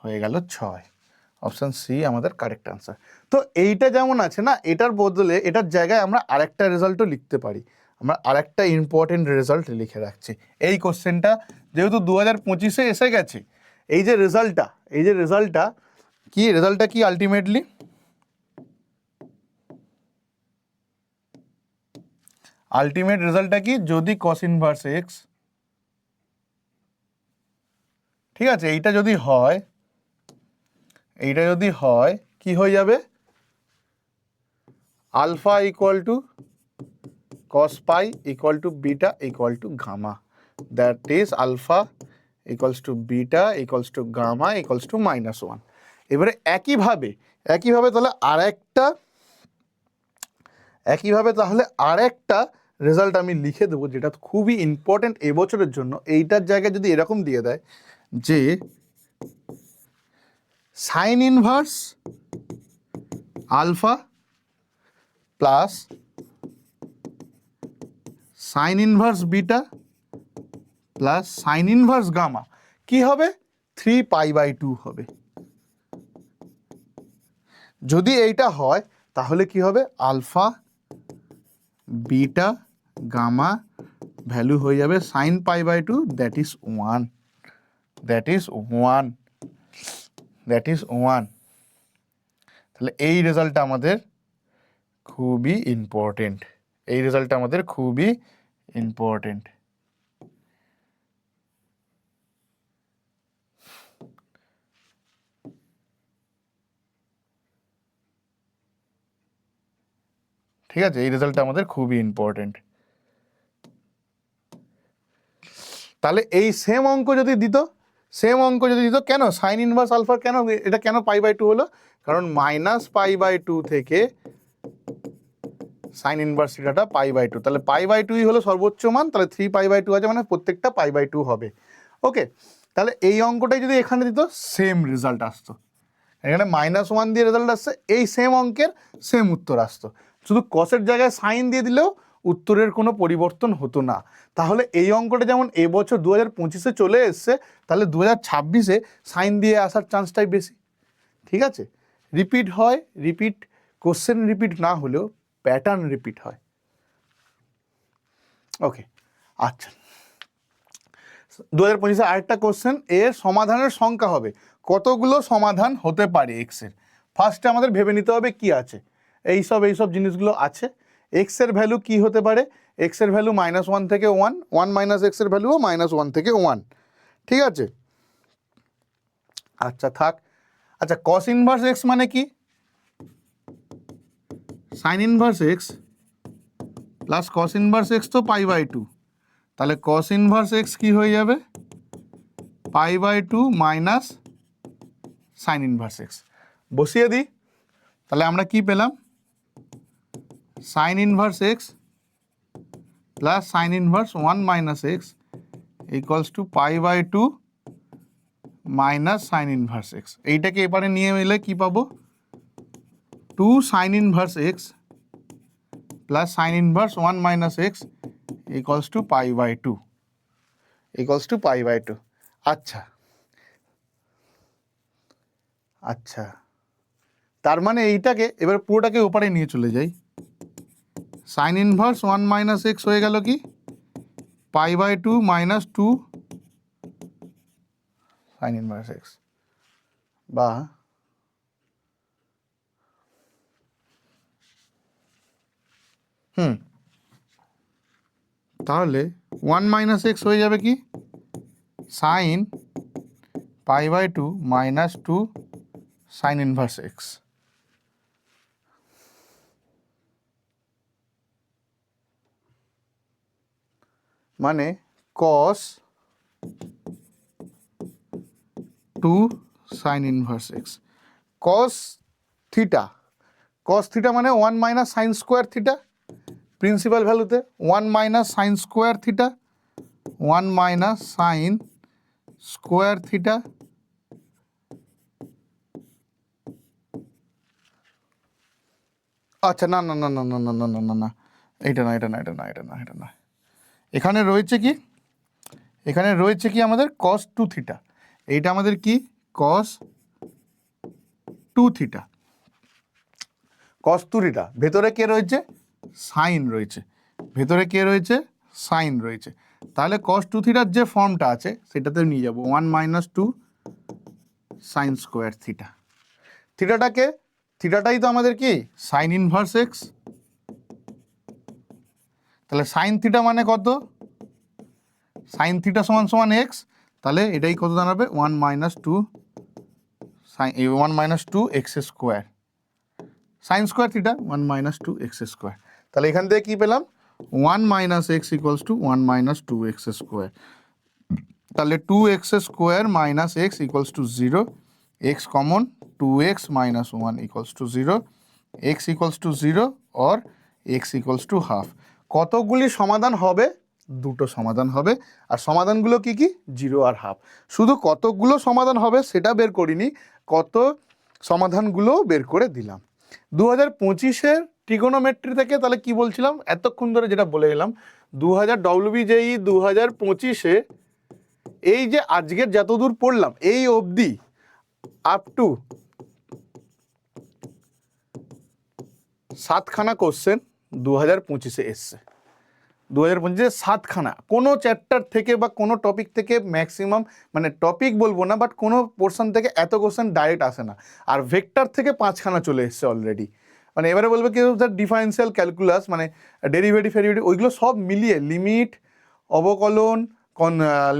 হয়ে গেল 6। অপশান সি আমাদের কারেক্ট আনসার। তো এইটা যেমন আছে না, এটার বদলে এটার জায়গায় আমরা আরেকটা রেজাল্টও লিখতে পারি, আমরা আরেকটা ইম্পর্টেন্ট রেজাল্ট লিখে রাখছি। এই কোশ্চেনটা যেহেতু 2025-এ এসে গেছে, এই যে রেজাল্টটা, এই যে রেজাল্টটা কি, রেজাল্টটা কি আলটিমেটলি, আলটিমেট রেজাল্টটা কি, যদি কস ইনভার্স এক্স, ঠিক আছে, এইটা যদি হয়, এইটা যদি হয় কি হয়ে যাবে, alpha equal to cos pi equal to beta equal to gamma, that is alpha equals to beta equals to gamma equals to -1। এবারে একইভাবে তাহলে আরেকটা রেজাল্ট আমি লিখে দেবো, যেটা খুবই ইম্পর্টেন্ট এবছরের জন্য। এইটার জায়গায় যদি এরকম দিয়ে দেয় যে sine inverse alpha plus sine inverse beta plus sine inverse gamma কি হবে, 3 পাই বাই 2 হবে। যদি এইটা হয় তাহলে কি হবে, আলফা বিটা গামা ভ্যালু হয়ে যাবে sine pi by 2, that is 1, that is 1, that is 1। তাহলে এই রেজাল্টটা আমাদের খুবই ইম্পর্টেন্ট, এই রেজাল্টটা আমাদের খুবই ইম্পর্টেন্ট। ঠিক আছে, এই রেজাল্টটা আমাদের খুবই ইম্পর্টেন্ট। তাহলে এই সেম অঙ্ক যদি দিত, কেন সাইন ইনভার্স আলফা, কেন এটা কেন পাই বাই 2 হলো, কারণ -পাই বাই 2 থেকে সাইন ইনভার্স থিটাটা π/2, তাহলে π/2ই হলো সর্বোচ্চ মান, তাহলে 3π/2 আছে মানে প্রত্যেকটা π/2 হবে। ওকে, তাহলে এই অঙ্কটাই যদি এখানে দিত সেম রেজাল্ট আসতো, এখানে -1 দিয়ে রেজাল্ট আসছে, এই সেম অঙ্কের সেম উত্তর আসতো, শুধু কসের জায়গায় সাইন দিয়ে দিলেও উত্তরের কোনো পরিবর্তন হতো না। তাহলে এই অঙ্কটা যেমন এবছর 2025-এ চলে এসছে, তাহলে 2026-এ সাইন দিয়ে আসার চান্সটাই বেশি। ঠিক আছে, রিপিট হয়, রিপিট কোশ্চেন রিপিট না হলেও প্যাটার্ন রিপিট হয়। ওকে, আচ্ছা 2025-এ আরেকটা কোশ্চেন, এর সমাধানের সংখ্যা হবে, কতগুলো সমাধান হতে পারে এক্সের। ফার্স্টে আমাদের ভেবে নিতে হবে কি আছে, এইসব জিনিসগুলো আছে। এক্সের ভ্যালু কি হতে পারে, এক্সের ভ্যালু -1 থেকে 1, 1 মাইনাস এক্সের ভ্যালুও -1 থেকে 1। ঠিক আছে, আচ্ছা থাক। আচ্ছা কস ইনভার্স এক্স মানে কি, sine inverse x plus cos inverse x তো π/2, তাহলে কস ইনভার্স এক্স কি হয়ে যাবে, π/2 মাইনাস সাইন ইনভার্স এক্স। বসিয়ে দিই, তাহলে আমরা কি পেলাম, sine inverse x plus sine inverse 1 minus x equals to π/2 minus sine inverse x. এইটাকে এবারে নিয়ে এলে কি পাবো, 2 sine inverse x plus sine inverse 1 minus x equals to π/2, equals to π/2। আচ্ছা আচ্ছা, তার মানে এইটাকে এবার পুরোটাকে ওপারে নিয়ে চলে যাই, সাইন ইনভার্স 1 মাইনাস এক্স হয়ে গেল কি π/2 মাইনাস 2 সাইন ইনভার্স এক্স, বা তাহলে 1 মাইনাস এক্স হয়ে যাবে কি sine π/2 minus 2 sine inverse x, মানে cos 2 sine inverse x. cos theta, cos theta মানে 1 minus sine square theta, principal ভ্যালুতে 1 minus sine square theta, 1 minus sine square theta আচ্ছা না না না না না না না না না না, এটা না এটা না এটা না এটা না এটা না, এখানে রয়েছে কি, এখানে রয়েছে কি আমাদের cos 2 থিটা, এইটা আমাদের কি cos 2 থিটা, cos 2 থিটা, ভেতরে কে রয়েছে সাইন রয়েছে, ভেতরে কে রয়েছে সাইন রয়েছে, তাহলে cos 2 থিটার যে ফর্মটা আছে সেটাতে নিয়ে যাব 1 মাইনাস 2 সাইন স্কোয়ার থিটা। থিটাটাকে, থিটাটাই তো আমাদের কি সাইন ইনভার্স এক্স, তাহলে সাইন থিটা মানে কত, সাইন থিটা সমান সমান এক্স, তাহলে এটাই কত দাঁড়াবে 1 minus 2 sine 1 minus 2 x square, sine square theta 1 minus 2 x square. তাহলে এখান থেকে কি পেলাম 1 minus x equals to 1 minus 2 x square, তাহলে 2x square minus x equals to 0, x common 2x minus 1 equals to 0, x equals to 0 or x equals to half. কতগুলি সমাধান হবে, দুটো সমাধান হবে, আর সমাধানগুলো কি কি 0 আর হাফ। শুধু কতগুলো সমাধান হবে সেটা বের করিনি, কত সমাধানগুলো বের করে দিলাম। 2025-এর ট্রিগোনোমেট্রি থেকে তাহলে কি বলছিলাম এতক্ষণ ধরে যেটা বলে গেলাম, 2000 WBJEE 2025-এ এই যে আজকের যতদূর পড়লাম এই অবধি আপ টু 7খানা কোশ্চেন 2025-এ এসছে, 2025-এ 7খানা, কোনো চ্যাপ্টার থেকে বা কোনো টপিক থেকে ম্যাক্সিমাম, মানে টপিক বলবো না বাট কোনো পোর্শন থেকে এত কোশ্চেন ডাইরেক্ট আসে না, আর ভেক্টর থেকে 5খানা চলে এসছে অলরেডি। মানে এবারে বলবে কি ডিফারেন্সিয়াল ক্যালকুলাস মানে ডেরিভেটিভ ফেরিভেটিভ ওইগুলো সব মিলিয়ে লিমিট, অবকলন,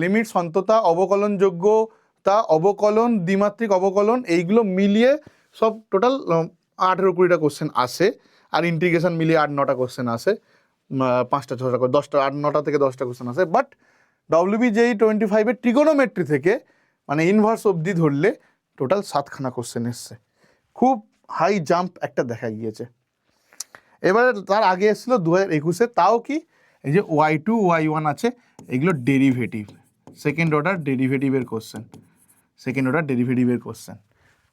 লিমিট সন্ততা, অবকলনযোগ্যতা, অবকলন, দ্বিমাত্রিক অবকলন, এইগুলো মিলিয়ে সব টোটাল 18-20টা কোশ্চেন আসে, আর ইন্টিগ্রেশন মিলিয়ে 8-9টা কোশ্চেন আসে, 5টা-6টা করে 10টা 8-9টা থেকে 10টা কোশ্চেন আসে। বাট WBJEE 25-এর ট্রিগোনোমেট্রি থেকে মানে ইনভার্স অবধি ধরলে টোটাল 7খানা কোশ্চেন এসছে, খুব হাই জাম্প একটা দেখা গিয়েছে। এবারে তার আগে এসেছিলো 2021-এ, তাও কি এই যে y2 y1 আছে, এগুলো ডেরিভেটিভ, সেকেন্ড অর্ডার ডেরিভেটিভের কোশ্চেন,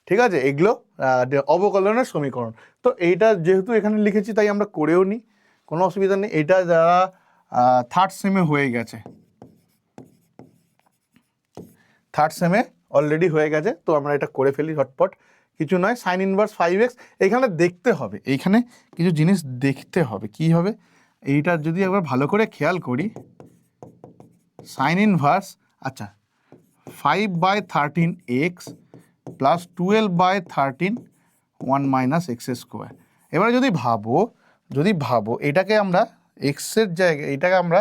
ঠিক আছে, এগুলো অবকলনের সমীকরণ। তো এইটা যেহেতু এখানে লিখেছি তাই আমরা করেও নিই, কোনো অসুবিধা নেই। এটা যারা থার্ড সেমে হয়ে গেছে, থার্ড সেমে অলরেডি হয়ে গেছে, তো আমরা এটা করে ফেলি ঝটপট। কিছু নয়, সাইন ইনভার্স 5x। এইখানে দেখতে হবে, এইখানে কিছু জিনিস দেখতে হবে। কি হবে, এইটা যদি একবার ভালো করে খেয়াল করি, সাইন ইনভার্স, আচ্ছা 5/13x plus 12/13 1 minus x square. এবারে যদি ভাবো এটাকে আমরা এক্সের জায়গায়, এটাকে আমরা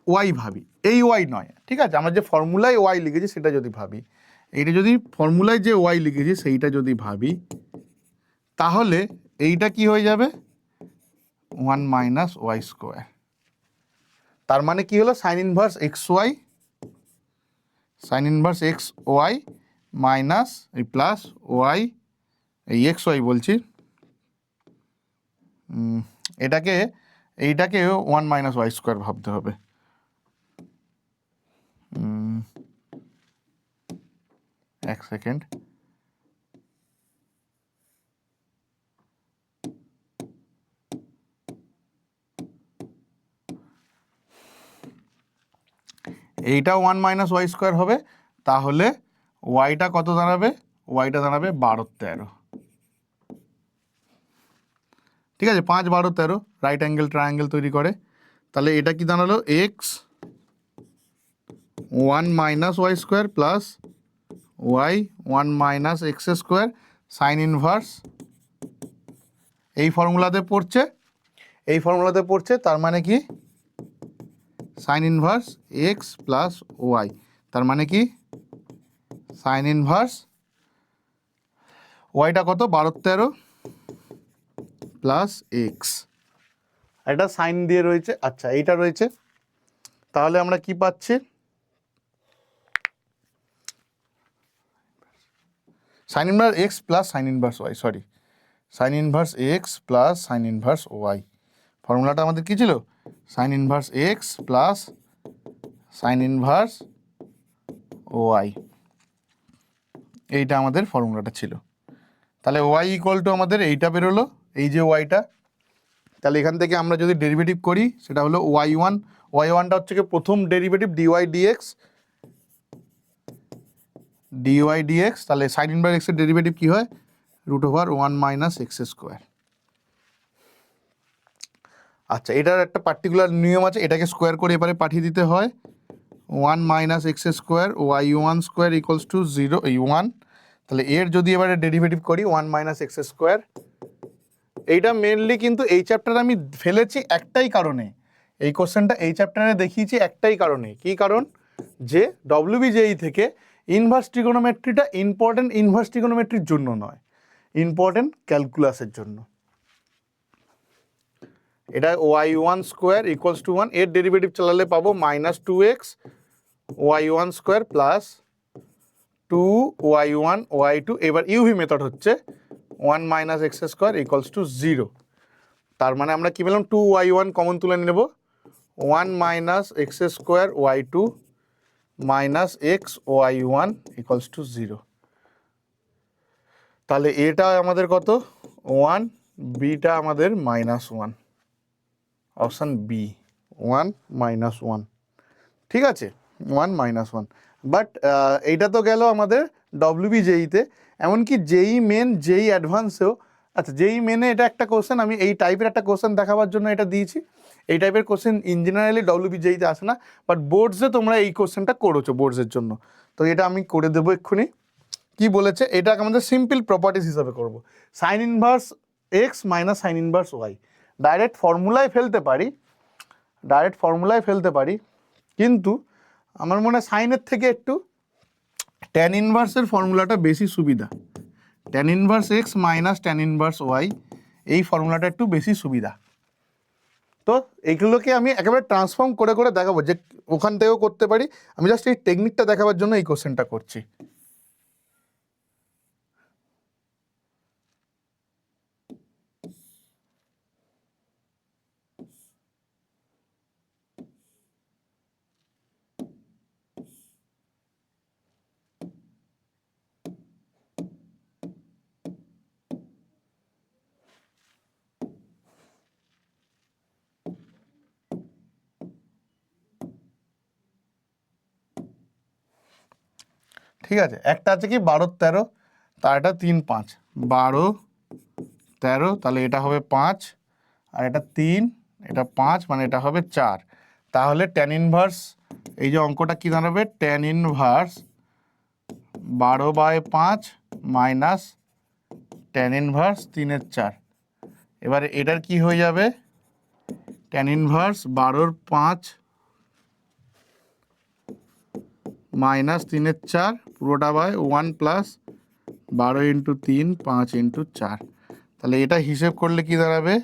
ওয়াই ভাবি, এই ওয়াই নয়, ঠিক আছে, আমরা যে ফর্মুলায় ওয়াই লিখেছি সেটা যদি ভাবি, এইটা যদি ফর্মুলায় যে ওয়াই লিখেছি সেইটা যদি ভাবি, তাহলে এইটা কি হয়ে যাবে 1 মাইনাস ওয়াই স্কোয়ার। তার মানে কি হলো, sine inverse x y minus এই প্লাস ওয়াই, এই এক্স ওয়াই বলছি, এইটাকে 1 মাইনাস ওয়াই স্কোয়ার ভাবতে হবে। এক সেকেন্ড, এইটা 1 মাইনাস ওয়াই স্কোয়ার হবে, তাহলে ওয়াইটা কত দাঁড়াবে, ওয়াইটা দাঁড়াবে 12-13, ঠিক আছে, 5 12 13 রাইট অ্যাঙ্গেল ট্রায়াঙ্গেল তৈরি করে। তাহলে এটা কি দাঁড়ালো, x 1 minus y square plus y 1 minus x square sine inverse, এই ফর্মুলাতে পড়ছে, তার মানে কি sine inverse x plus y, তার মানে কি সাইন ইনভার্স ওয়াইটা কত 12-13 প্লাস এক্স, এটা সাইন দিয়ে রয়েছে, আচ্ছা এইটা রয়েছে। তাহলে আমরা কি পাচ্ছি, sine inverse x plus sine inverse y, sine inverse x plus sine inverse y, ফর্মুলাটা আমাদের কী ছিল, sine inverse x plus sine inverse y, এইটা আমাদের ফর্মুলাটা ছিল। তাহলে ওয়াই ইকুয়াল টু আমাদের এইটা বেরোলো, এই যে ওয়াইটা। তাহলে এখান থেকে আমরা যদি ডেরিভেটিভ করি, সেটা হলো ওয়াইওয়ানটা হচ্ছে কি প্রথম ডেরিভেটিভ ডিওয়াই ডিএক্স, তাহলে সাইন ইনভার্স এক্সের ডেরিভেটিভ কি হয়, √1 মাইনাস এক্স স্কোয়ার। আচ্ছা, এটার একটা পার্টিকুলার নিয়ম আছে, এটাকে স্কোয়ার করে এবারে পাঠিয়ে দিতে হয়, 1 মাইনাস এক্স স্কোয়ার ওয়াই1 স্কোয়ার ইকুয়ালস টু 0 এই 1। তাহলে এর যদি এবারে ডেরিভেটিভ করি 1 মাইনাস এক্স স্কোয়ার, এইটা মেনলি কিন্তু এই চ্যাপ্টারে আমি ফেলেছি একটাই কারণে, এই কোশ্চেনটা এই চ্যাপ্টারে দেখিয়েছি একটাই কারণে। কি কারণ, যে ডব্লিউবিজেই থেকে ইনভার্স ট্রিগোনোমেট্রিটা ইম্পর্টেন্ট ইনভার্স ট্রিগোনোমেট্রির জন্য নয়, ইম্পর্টেন্ট ক্যালকুলাসের জন্য। এটা ওয়াই1 স্কোয়ার ইকুয়ালস টু 1, এর ডেরিভেটিভ চালালে পাবো minus 2x ওয়াই1 square plus 2y1 y2, এবার ইউভি মেথড হচ্ছে 1 minus x square equals to 0। তার মানে আমরা কি পেলাম, 2y1 কমন তুলে নেব, 1 minus x square y2 minus x ওয়াই1 ইকুয়ালস টু 0। তাহলে এটা আমাদের কত 1, বিটা আমাদের -1, অপশান বি 1 -1, ঠিক আছে, 1 -1। বাট এইটা তো গেল আমাদের ডব্লিউবিজেইতে, এমনকি জেই মেন জেই অ্যাডভান্সেও, আচ্ছা জেই মেনে এটা একটা কোশ্চেন আমি এই টাইপের একটা কোশ্চেন দেখাবার জন্য এটা দিয়েছি। এই টাইপের কোশ্চেন ইন জেনারেলি ডব্লিউবিজেইতে আসে না, বাট বোর্ডসে তোমরা এই কোশ্চেনটা করেছো বোর্ডসের জন্য, তো এটা আমি করে দেবো এক্ষুনি। কি বলেছে, এটা আমাদের সিম্পল প্রপার্টিস হিসাবে করব, sine inverse x minus sine inverse y, direct ফর্মুলায় ফেলতে পারি, কিন্তু আমার মনে হয় সাইনের থেকে একটু ট্যান ইনভার্সের ফর্মুলাটা বেশি সুবিধা, tan inverse x minus tan inverse y, এই ফর্মুলাটা একটু বেশি সুবিধা। তো এইগুলোকে আমি একেবারে ট্রান্সফর্ম করে করে দেখাবো, যে ওখান থেকেও করতে পারি, আমি জাস্ট এই টেকনিকটা দেখাবার জন্য এই কোশ্চেনটা করছি। ঠিক আছে, একটা আছে কি 12 13, তার এটা 3 5, 12 13, তাহলে এটা হবে 5, আর এটা 3, এটা 5, মানে এটা হবে 4। তাহলে ট্যান ইনভার্স, এই যে অঙ্কটা কি দাঁড়াবে, tan inverse 12/5 minus tan inverse 3/4। এবারে এটার কি হয়ে যাবে, ট্যান ইনভার্স 12/5 মাইনাস 3/4 পুরোটা বাই 1 প্লাস 12 ইন্টু 3 5 ইন্টু 4। তাহলে এটা হিসেব করলে কি দাঁড়াবে,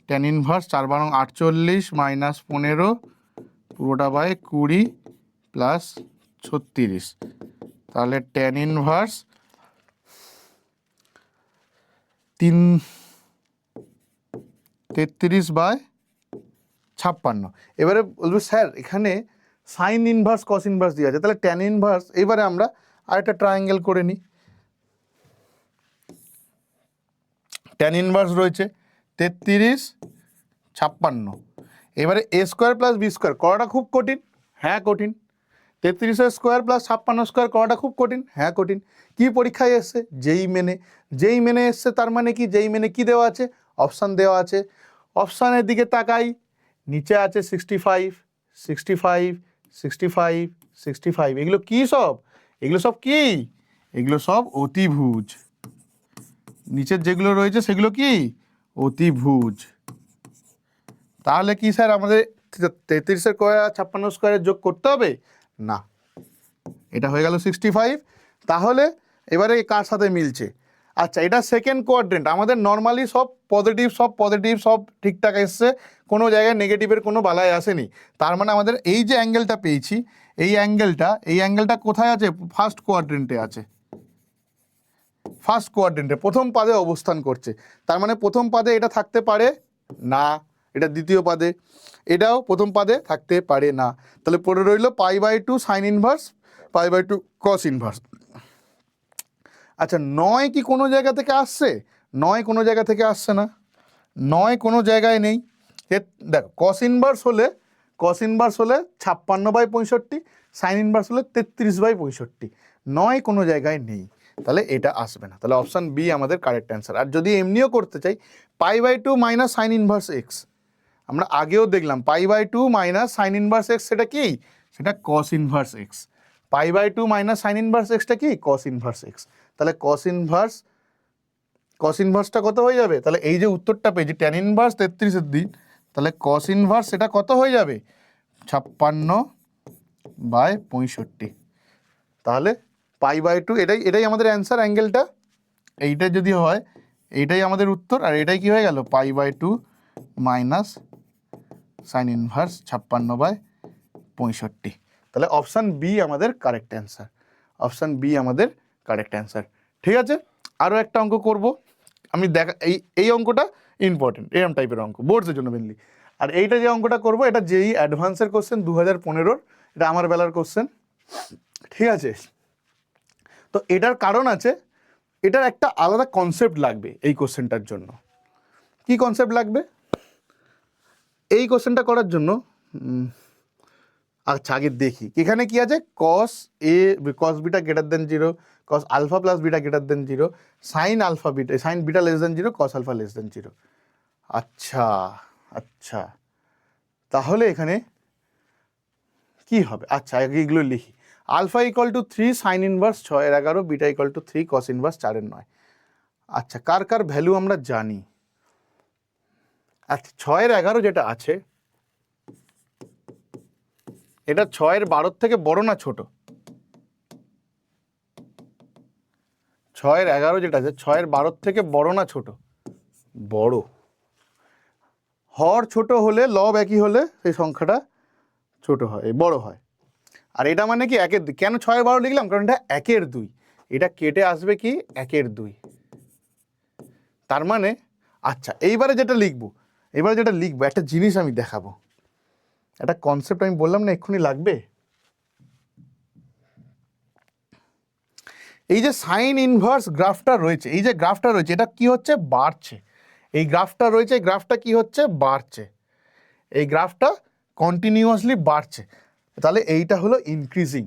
ট্যান ইনভার্স 4 বারং 48 মাইনাস 15 পুরোটা বাই 20 প্লাস 36। তাহলে ট্যান ইনভার্স 33/56। এবারে বলবো স্যার এখানে সাইন ইনভার্স কস ইনভার্স দিয়ে আছে, তাহলে ট্যান ইনভার্স, এবারে আমরা আরেকটা ট্রায়াঙ্গেল করে নিই। ট্যান ইনভার্স রয়েছে 33/56, এবারে এ স্কোয়ার প্লাস বি স্কোয়ার করাটা খুব কঠিন, হ্যাঁ কঠিন। 33 স্কোয়ার প্লাস 56 স্কোয়ার করাটা খুব কঠিন, হ্যাঁ কঠিন। কি পরীক্ষায় এসছে, যেই মেনে এসছে, তার মানে কি, যেই মেনে কি দেওয়া আছে, অপশান দেওয়া আছে। অপশানের দিকে তাকাই, নিচে আছে 65 65 65 65, এগুলো কি সব, এগুলো সব কি, এগুলো সব অতিভুজ। নিচের যেগুলো রয়েছে সেগুলো কি, অতিভুজ। তাহলে কি স্যার আমাদের 33 স্কোয়ার 56 স্কোয়ারের যোগ করতে হবে না, এটা হয়ে গেল 65। তাহলে এবারে কার সাথে মিলছে, আচ্ছা এটা সেকেন্ড কোয়াড্রেন্ট, আমাদের নর্মালি সব পজিটিভ সব ঠিকঠাক এসছে, কোনো জায়গায় নেগেটিভের কোনো বালাই আসেনি। তার মানে আমাদের এই যে অ্যাঙ্গেলটা পেয়েছি, এই অ্যাঙ্গেলটা কোথায় আছে, ফার্স্ট কোয়াড্রেন্টে আছে, ফার্স্ট কোয়াড্রেন্টে প্রথম পাদে অবস্থান করছে। তার মানে প্রথম পাদে এটা থাকতে পারে না, এটা দ্বিতীয় পাদে, এটাও প্রথম পাদে থাকতে পারে না। তাহলে পড়ে রইল π/2 সাইন ইনভার্স, π/2 কস ইনভার্স। আচ্ছা 9 কি কোনো জায়গা থেকে আসছে, 9 কোনো জায়গা থেকে আসছে না, 9 কোনো জায়গায় নেই। দেখো কস ইনভার্স হলে 56/65, সাইন ইনভার্স হলে 33/65, 9 কোনো জায়গায় নেই, তাহলে এটা আসবে না। তাহলে অপশান বি আমাদের কারেক্ট অ্যান্সার। আর যদি এমনিও করতে চাই, π/2 মাইনাস সাইন ইনভার্স এক্স, আমরা আগেও দেখলাম π/2 মাইনাস সাইন ইনভার্স এক্স, সেটা কি, সেটা cos inverse x. π/2 minus sine inverse এক্সটা কি, কস ইনভার্স এক্স। তাহলে কস ইনভার্সটা কত হয়ে যাবে, তাহলে এই যে উত্তরটা পেয়েছি ট্যান ইনভার্স 33-এর দিন, তাহলে কস ইনভার্স এটা কত হয়ে যাবে, 56/65। তাহলে π/2, এটাই আমাদের অ্যান্সার, অ্যাঙ্গেলটা এইটা যদি হয়, এইটাই আমাদের উত্তর। আর এটাই কি হয়ে গেল, π/2 মাইনাস সাইন ইনভার্স 56/65। তাহলে অপশান বি আমাদের কারেক্ট অ্যান্সার, অপশান বি আমাদের কারেক্ট অ্যান্সার। ঠিক আছে, আরও একটা অঙ্ক করব আমি, দেখা এই অঙ্কটা ইম্পর্টেন্ট, এরম টাইপের অঙ্ক বোর্ডসের জন্য মেনলি। আর এইটা যে অঙ্কটা করব, এটা যেই অ্যাডভান্সের কোশ্চেন 2015-র, এটা আমার বেলার কোশ্চেন। ঠিক আছে, তো এটার কারণ আছে, এটার একটা আলাদা কনসেপ্ট লাগবে এই কোশ্চেনটার জন্য। কি কনসেপ্ট লাগবে এই কোশ্চেনটা করার জন্য, আচ্ছা আগে দেখি এখানে কি আছে, cos beta greater than 0, cos alpha plus beta greater than 0, sine beta less than 0, cos alpha less than 0। আচ্ছা আচ্ছা, তাহলে এখানে কি হবে, আচ্ছা এগুলো লিখি। Alpha = 3 sine inverse 6/11, beta = 3 cos inverse 4/9। আচ্ছা কার কার ভ্যালু আমরা জানি, আচ্ছা 6/11 যেটা আছে, এটা 6/12 থেকে বড় না ছোট, 6/11 যেটা আছে 6/12 থেকে বড় না ছোট, বড়। হর ছোট হলে লব একই হলে সেই সংখ্যাটা ছোট হয়, বড় হয়। আর এটা মানে কি 1/2, কেন 6/12 লিখলাম, কারণ এটা 1/2, এটা কেটে আসবে কি 1/2। তার মানে আচ্ছা এইবারে যেটা লিখবো, একটা জিনিস আমি দেখাবো, একটা কনসেপ্ট আমি বললাম না এক্ষুনি লাগবে। এই যে সাইন ইনভার্স গ্রাফটা রয়েছে, এই যে গ্রাফটা রয়েছে, এটা কি হচ্ছে, বাড়ছে। এই গ্রাফটা রয়েছে, এই গ্রাফটা কি হচ্ছে, বাড়ছে। এই গ্রাফটা কন্টিনিউয়াসলি বাড়ছে, তাহলে এইটা হলো ইনক্রিজিং।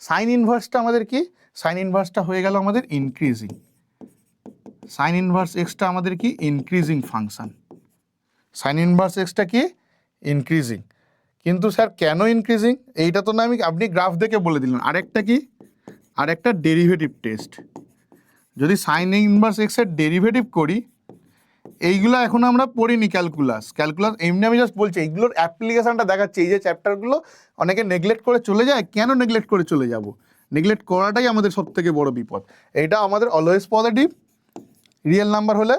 সাইন ইনভার্সটা আমাদের কি, সাইন ইনভার্সটা হয়ে গেল আমাদের ইনক্রিজিং, সাইন ইনভার্স এক্সটা আমাদের কি ইনক্রিজিং ফাংশন, সাইন ইনভার্স এক্সটা কি ইনক্রিজিং। কিন্তু স্যার কেন ইনক্রিজিং, এইটা তো না আমি আপনি গ্রাফ দেখে বলে দিলেন। আরেকটা কি, আরেকটা ডেরিভেটিভ টেস্ট। যদি সাইন ইনভার্স এক্সের ডেরিভেটিভ করি, এইগুলো এখন আমরা পড়িনি ক্যালকুলাস, এমনি আমি জাস্ট বলছি এইগুলোর অ্যাপ্লিকেশনটা দেখাচ্ছি। এই যে চ্যাপ্টারগুলো অনেকে নেগলেক্ট করে চলে যায়, কেন নেগলেক্ট করে চলে যাব? নেগলেক্ট করাটাই আমাদের সব থেকে বড় বিপদ। এইটা আমাদের অলওয়েজ পজিটিভ, রিয়েল নাম্বার হলে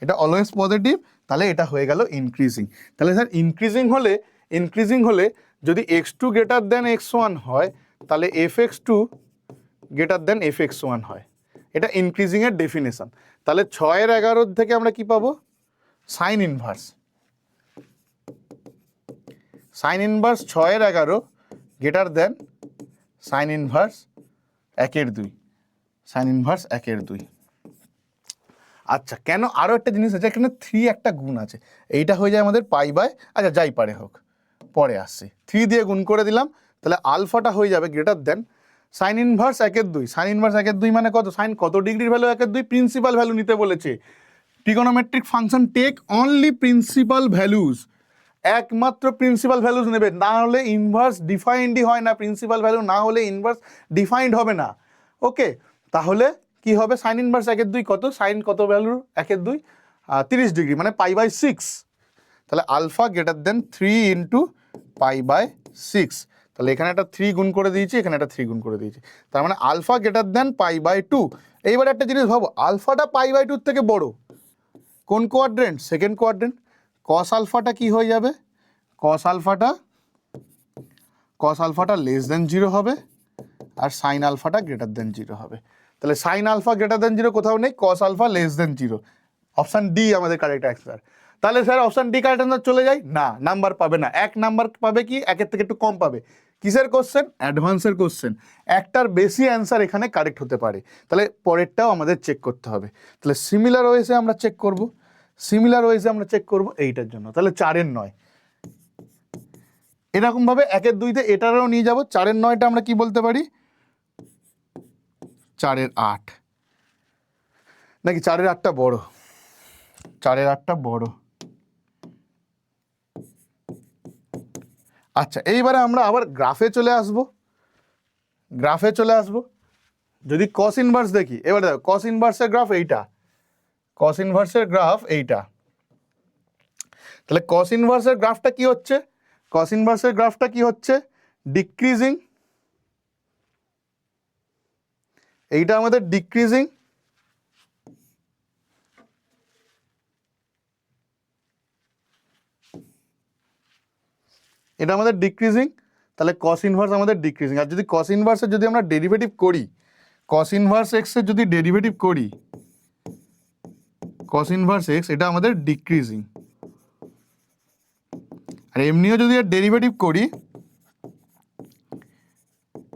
এটা অলওয়েজ পজিটিভ, তাহলে এটা হয়ে গেল ইনক্রিজিং। তাহলে স্যার ইনক্রিজিং হলে যদি x2 গ্রেটার দেন x1 হয়, তাহলে fx2 গ্রেটার দেন fx1 হয়। এটা ইনক্রিজিংয়ের ডেফিনেশন। তাহলে 6-11 থেকে আমরা কি পাবো, sign inverse, sign inverse 6-11 greater than sign inverse 1/2, sign inverse 1/2। আচ্ছা, কেন আরও একটা জিনিস আছে, এখানে 3 একটা গুণ আছে, এইটা হয়ে যায় আমাদের পাই বাই, আচ্ছা যাই পারে হোক, পরে আসছে, 3 দিয়ে গুণ করে দিলাম, তাহলে আলফাটা হয়ে যাবে greater than sign inverse 1/2। Sign inverse 1/2 মানে কত, সাইন কত ডিগ্রির ভ্যালু 1/2, প্রিন্সিপাল ভ্যালু নিতে বলেছে। Trigonometric function take only principal values, একমাত্র প্রিন্সিপাল ভ্যালুজ নেবে, না হলে ইনভার্স ডিফাইন্ডই হয় না। প্রিন্সিপাল ভ্যালু না হলে ইনভার্স ডিফাইন্ড হবে না। ওকে, তাহলে কি হবে, সাইন ইনভার্স 1/2 কত, সাইন কত ভ্যালু 1/2, 30 ডিগ্রি মানে π/6। তাহলে আলফা গ্রেটার দেন 3 ইন্টু π/6। তাহলে এখানে একটা 3 গুণ করে দিয়েছি, এখানে একটা 3 গুণ করে দিয়েছি, তার মানে আলফা গ্রেটার দেন π/2। এইবার একটা জিনিস ভাবো, আলফাটা π/2 থেকে বড়, কোন কোয়াড্রেন্ট, সেকেন্ড কোয়াড্রেন্ট। কস আলফাটা কি হয়ে যাবে, কস আলফাটা লেস দেন 0 হবে, আর সাইন আলফাটা গ্রেটার দেন 0 হবে। তাহলে সাইন আলফা গ্রেটার দেন 0 কোথাও নেই, cos alpha less than 0, option d আমাদের কারেক্ট অ্যান্সার। তাহলে sir option d correct answer চলে যায় না, নাম্বার পাবে না, 1 নাম্বার পাবে, কি 1-এর থেকে একটু কম পাবে। কিসের কোশ্চেন, অ্যাডভান্সের কোশ্চেন, একটার বেশি অ্যান্সার এখানে কারেক্ট হতে পারে, তাহলে পরেরটাও আমাদের চেক করতে হবে। তাহলে সিমিলার ওয়েসে আমরা চেক করব, এইটার জন্য, তাহলে 4-এর 9। এরকমভাবে 1-এর 2-তে এটারও নিয়ে যাব, 4-এর 9টা আমরা কি বলতে পারি, 4-এর 8, নাকি 4-এর 8টা বড়, 4-এর 8টা বড়। আচ্ছা, এইবারে আমরা আবার গ্রাফে চলে আসব। যদি কস ইনভার্স দেখি, এবারে দেখো কস ইনভার্সের গ্রাফ এইটা, তাহলে কস ইনভার্সের গ্রাফটা কি হচ্ছে, ডিক্রিজিং, এইটা আমাদের ডিক্রিজিং, এটা আমাদের ডিক্রিজিং, তাহলে কস ইনভার্স আমাদের ডিক্রিজিং। আর যদি কস ইনভার্সের যদি আমরা ডেরিভেটিভ করি, কস ইনভার্স এক্সের যদি ডেরিভেটিভ করি, কস ইনভার্স এক্স এটা আমাদের ডিক্রিজিং। আর এমনিও যদি এর ডেরিভেটিভ করি,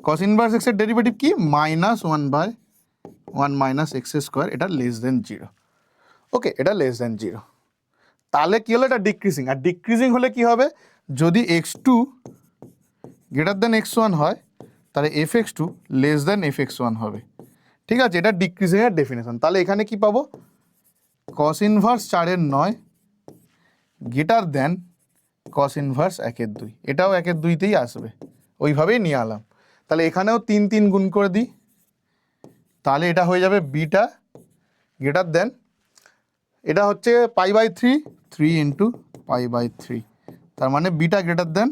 কস ইনভার্স এক্সের ডেরিভেটিভ কি, -1/1 মাইনাস এক্স স্কোয়ার, এটা লেস দেন 0। ওকে, এটা লেস দেন 0, তাহলে কি হলো, এটা ডিক্রিজিং। আর ডিক্রিজিং হলে কি হবে, যদি x2 গ্রেটার দেন x1 হয়, তাহলে fx2 লেস দেন fx1 হবে। ঠিক আছে, এটা ডিক্রিজিংয়ের ডেফিনেশন। তাহলে এখানে কি পাবো, কস ইনভার্স 4-এর 9 গ্রেটার দেন কস ইনভার্স 1-এর 2, এটাও 1-এর 2তেই আসবে, ওইভাবেই নিয়ে আলাম। তাহলে এখানেও 3 গুণ করে দিই, তাহলে এটা হয়ে যাবে বিটা গ্রেটার দেন, এটা হচ্ছে π/3, 3 ইন্টু π/3, তার মানে বিটা গ্রেটার দেন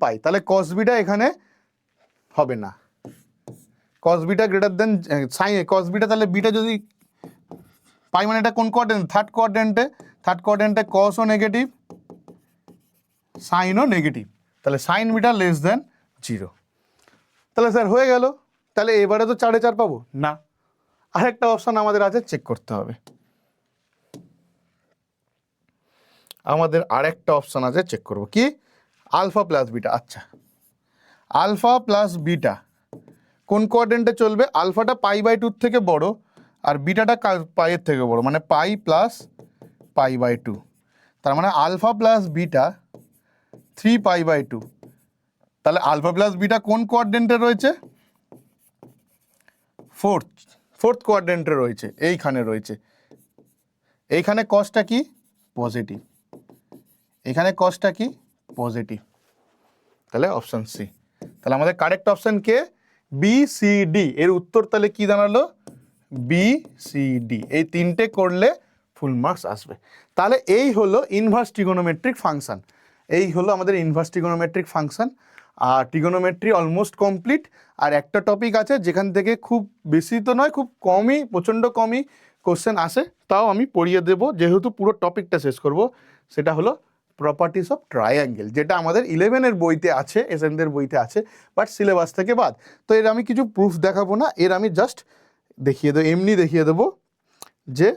পাই, তাহলে কস বিটা এখানে হবে না, কস বিটা গ্রেটার দেন সাইন কস বিটা, তাহলে বিটা যদি পাই মানে এটা কোন কোয়াড্রেন্ট, থার্ড কোয়াড্রেন্টে কসও নেগেটিভ, সাইনও নেগেটিভ, তাহলে সাইন বিটা লেস দেন 0। তাহলে স্যার হয়ে গেল, তাহলে এবারে তো 4-এ 4 পাবো না, আরেকটা অপশান আমাদের আছে, চেক করতে হবে, আমাদের আরেকটা অপশান আছে, চেক করব কি, আলফা প্লাস বিটা। আচ্ছা, আলফা প্লাস বিটা কোন কোয়াড্রেন্টে চলবে, আলফাটা π/2 থেকে বড় আর বিটাটা পাইয়ের থেকে বড়, মানে পাই প্লাস π/2। তার মানে আলফা প্লাস বিটা 3π/2। তাহলে আলফা প্লাস বিটা কোন কোয়াড্রেন্টে রয়েছে? ফোর্থ কোয়াড্রেন্টে রয়েছে, এইখানে রয়েছে। এইখানে কসটা কি? পজিটিভ। এখানে কসটা কি? পজিটিভ। তাহলে অপশন সি। তাহলে আমাদের কারেক্ট অপশন কে? B C D. এর উত্তর তাহলে কি দাঁড়ালো? B C D. এই তিনটে করলে ফুল মার্কস আসবে। তাহলে এই হলো ইনভার্স ট্রিগোনোমেট্রিক ফাংশন। এই হলো আমাদের ইনভার্স ট্রিগোনোমেট্রিক ফাংশন। আর ট্রিগোনোমেট্রি অলমোস্ট কমপ্লিট। আর একটা টপিক আছে যেখান থেকে খুব বেশি তো নয়, খুব কমই, প্রচণ্ড কমই কোশ্চেন আসে, তাও আমি পড়িয়ে দেবো যেহেতু পুরো টপিকটা শেষ করব। সেটা হলো প্রপার্টিস অফ ট্রায়াঙ্গেল, যেটা আমাদের 11-এর বইতে আছে, এসএনদের বইতে আছে, বাট সিলেবাস থেকে বাদ। তো এর আমি কিছু প্রুফ দেখাবো না, এর আমি জাস্ট দেখিয়ে দেবো, এমনি দেখিয়ে দেবো যে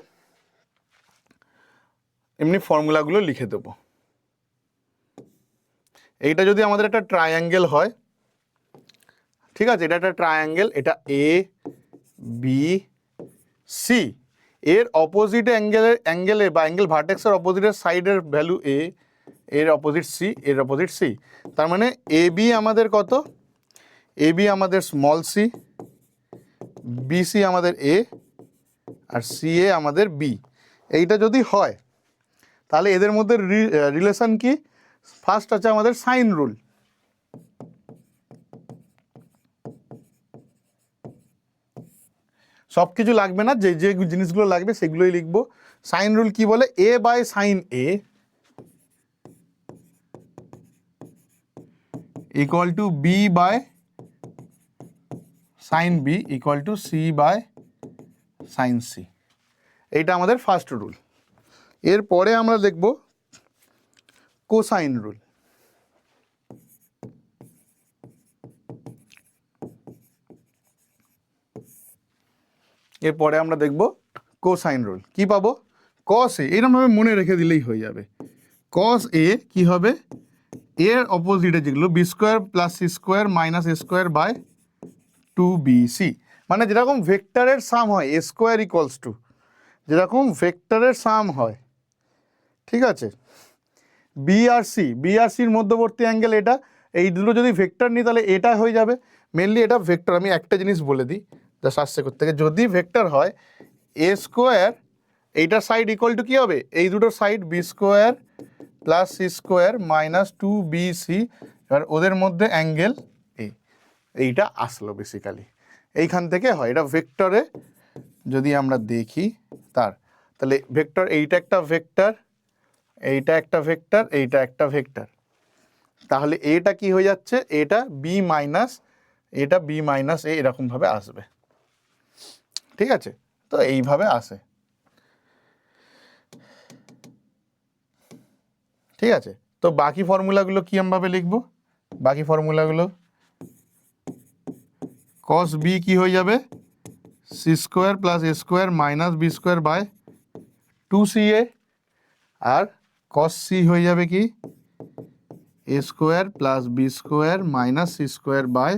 এমনি ফর্মুলাগুলো লিখে দেবো। এইটা যদি আমাদের একটা ট্রায়াঙ্গেল হয়, ঠিক আছে, এটা একটা ট্রায়াঙ্গেল, এটা এ বি সি, এর অপোজিট অ্যাঙ্গেলে বা অ্যাঙ্গেল ভার্টেক্সের অপোজিটের সাইডের ভ্যালু এ, এর অপোজিট সি, এর অপোজিট সি। তার মানে এ বি আমাদের কত? এ বি আমাদের স্মল সি, বি সি আমাদের এ, আর সি এ আমাদের বি। এইটা যদি হয় তাহলে এদের মধ্যে রিলেশন কি? ফার্স্ট আছে আমাদের সাইন রুল। সব কিছু লাগবে না, যে যে জিনিসগুলো লাগবে সেগুলোই লিখবো। সাইন রুল কি বলে? A by sine a equal to b by sine b equal to c by sine c. এইটা আমাদের ফার্স্ট রুল। এরপরে আমরা দেখব কোসাইন রুল। এরপরে আমরা দেখব কোসাইন রুল। কি পাবো? কস এ, এরকমভাবে মনে রেখে দিলেই হয়ে যাবে। কস এ কি হবে? এর অপোজিটে যেগুলো b square plus c square minus a square by 2bc। মানে যেরকম ভেক্টরের সাম হয় এ স্কোয়ার ইকুয়ালস টু, যেরকম ভেক্টরের সাম হয়, ঠিক আছে, বি আর সির মধ্যবর্তী অ্যাঙ্গেল এটা। এই দুটো যদি ভেক্টর নিই তাহলে এটা হয়ে যাবে। মেনলি এটা ভেক্টর। আমি একটা জিনিস বলে দিই জাস্ট আসছে করতে থেকে, যদি ভেক্টর হয় এ স্কোয়ার, এইটার সাইড ইকুয়াল টু কী হবে? এই দুটোর side b square plus c square minus 2bc, এবার ওদের মধ্যে অ্যাঙ্গেল এ। এইটা আসলো বেসিক্যালি এইখান থেকে হয়। এটা ভেক্টরে যদি আমরা দেখি তাহলে ভেক্টর, এইটা একটা ভেক্টর, এইটা একটা ভেক্টর, এইটা একটা ভেক্টর। তাহলে এটা কি হয়ে যাচ্ছে? এটা বি মাইনাস, এটা বি মাইনাস এ, এরকমভাবে আসবে, ঠিক আছে? তো এইভাবে আসে, ঠিক আছে? তো বাকি ফর্মুলাগুলো কি আমভাবে লিখবো? বাকি ফর্মুলাগুলো কস বি কি হয়ে যাবে? C square plus a square minus b square by 2ca, আর কস সি হয়ে যাবে কি? A square plus b square minus c square by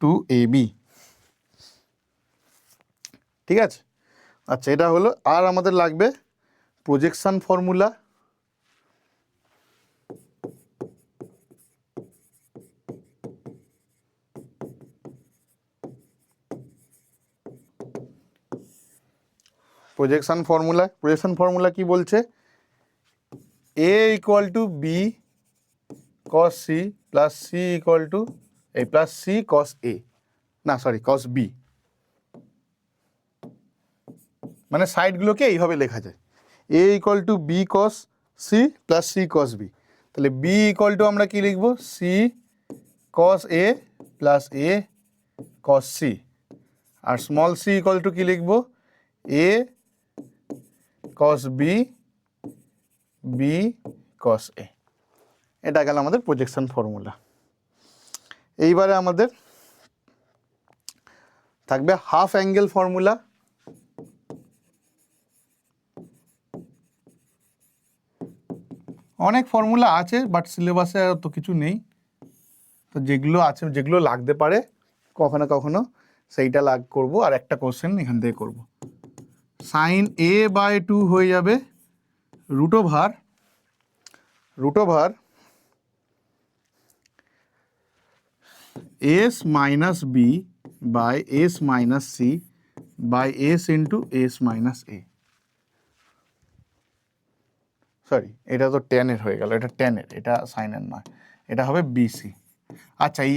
2ab, ঠিক আছে? আচ্ছা, এটা হলো। আর আমাদের লাগবে প্রজেকশন ফর্মুলা। প্রজেকশন ফর্মুলা কি বলছে? A equal to b cos c plus c equal to a plus c cos a, না সরি কস বি। মানে সাইডগুলোকে এইভাবে লেখা যায়, a equal to b cos c plus c cos b. তাহলে b equal to আমরা কি লিখবো? C cos a plus a cos c, আর স্মল সি ইকুয়াল টু কি লিখবো? A cos b b cos a. এটা গেল আমাদের প্রজেকশন ফর্মুলা। এইবারে আমাদের থাকবে হাফ অ্যাঙ্গেল ফর্মুলা। অনেক ফর্মুলা আছে বাট সিলেবাসে তো কিছু নেই, তো যেগুলো আছে, যেগুলো লাগতে পারে কখনো কখনো সেইটা করব। আর একটা কোশ্চেন এখান থেকে করব। সাইন এ বাই 2 হয়ে যাবে root over s minus b by s minus c by s into s minus a. Sorry, এটা তো টেনের হয়ে গেল, এটা টেনের, এটা সাইনের নয়, এটা হবে বিসি। আচ্ছা, এই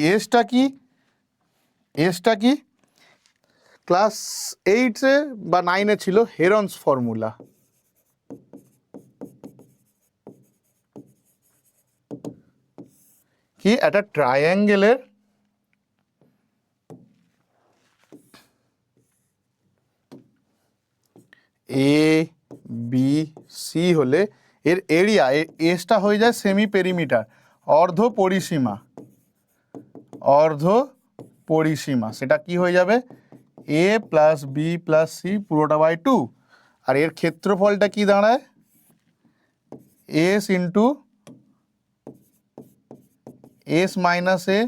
এসটা কি ক্লাস 8-এ বা 9-এ ছিল হেরনস ফর্মুলা। কি একটা ট্রায়াঙ্গেলের এ বি সি হলে এর এরিয়া এসটা হয়ে যায় সেমি পেরিমিটার, অর্ধ পরিসীমা, সেটা কি হয়ে যাবে a plus b plus c পুরোটা বাই 2। আর এর ক্ষেত্রফলটা কি দাঁড়ায় s into s minus a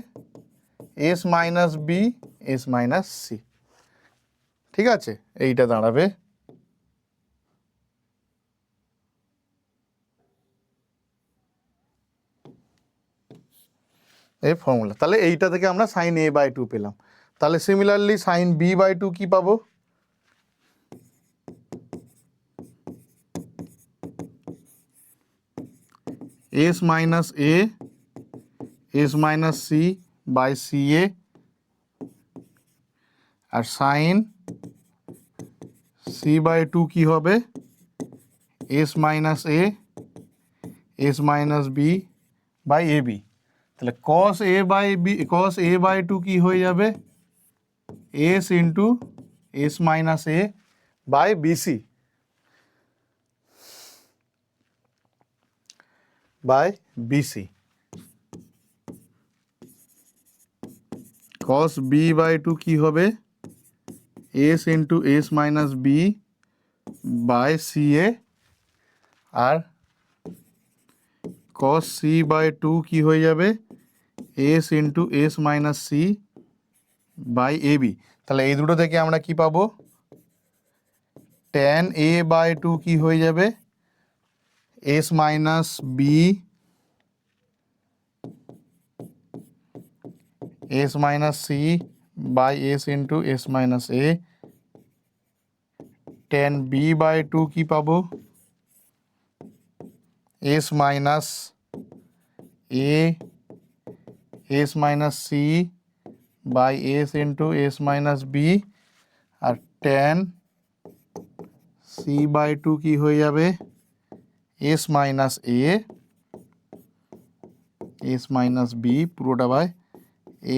s minus b s minus c. ঠিক আছে, এইটা দাঁড়াবে এই ফর্মুলা। তাহলে এইটা থেকে আমরা সাইন এ বাই 2 পেলাম। তাহলে সিমিলারলি সাইন বি বাই 2 কি পাবো, s minus a s minus c by c a, আর সাইন সি বাই 2 কি হবে s minus a s minus b by a b. তাহলে কস এ বাই 2 কি হয়ে যাবে s into s minus a by bc by bc. Cos b by 2 কি হবে s into s minus b by c a, আর cos c by 2 কি হয়ে যাবে s into s minus c by a b. তাহলে এই দুটো থেকে আমরা কি পাবো ট্যান এ বাই 2 কি হয়ে যাবে s minus b s minus c by s into s minus a. Tan b by 2 কি পাবো s minus a s minus c by s into s minus b, আর ট্যান সি বাই 2 কি হয়ে যাবে s minus a s minus b পুরোটা by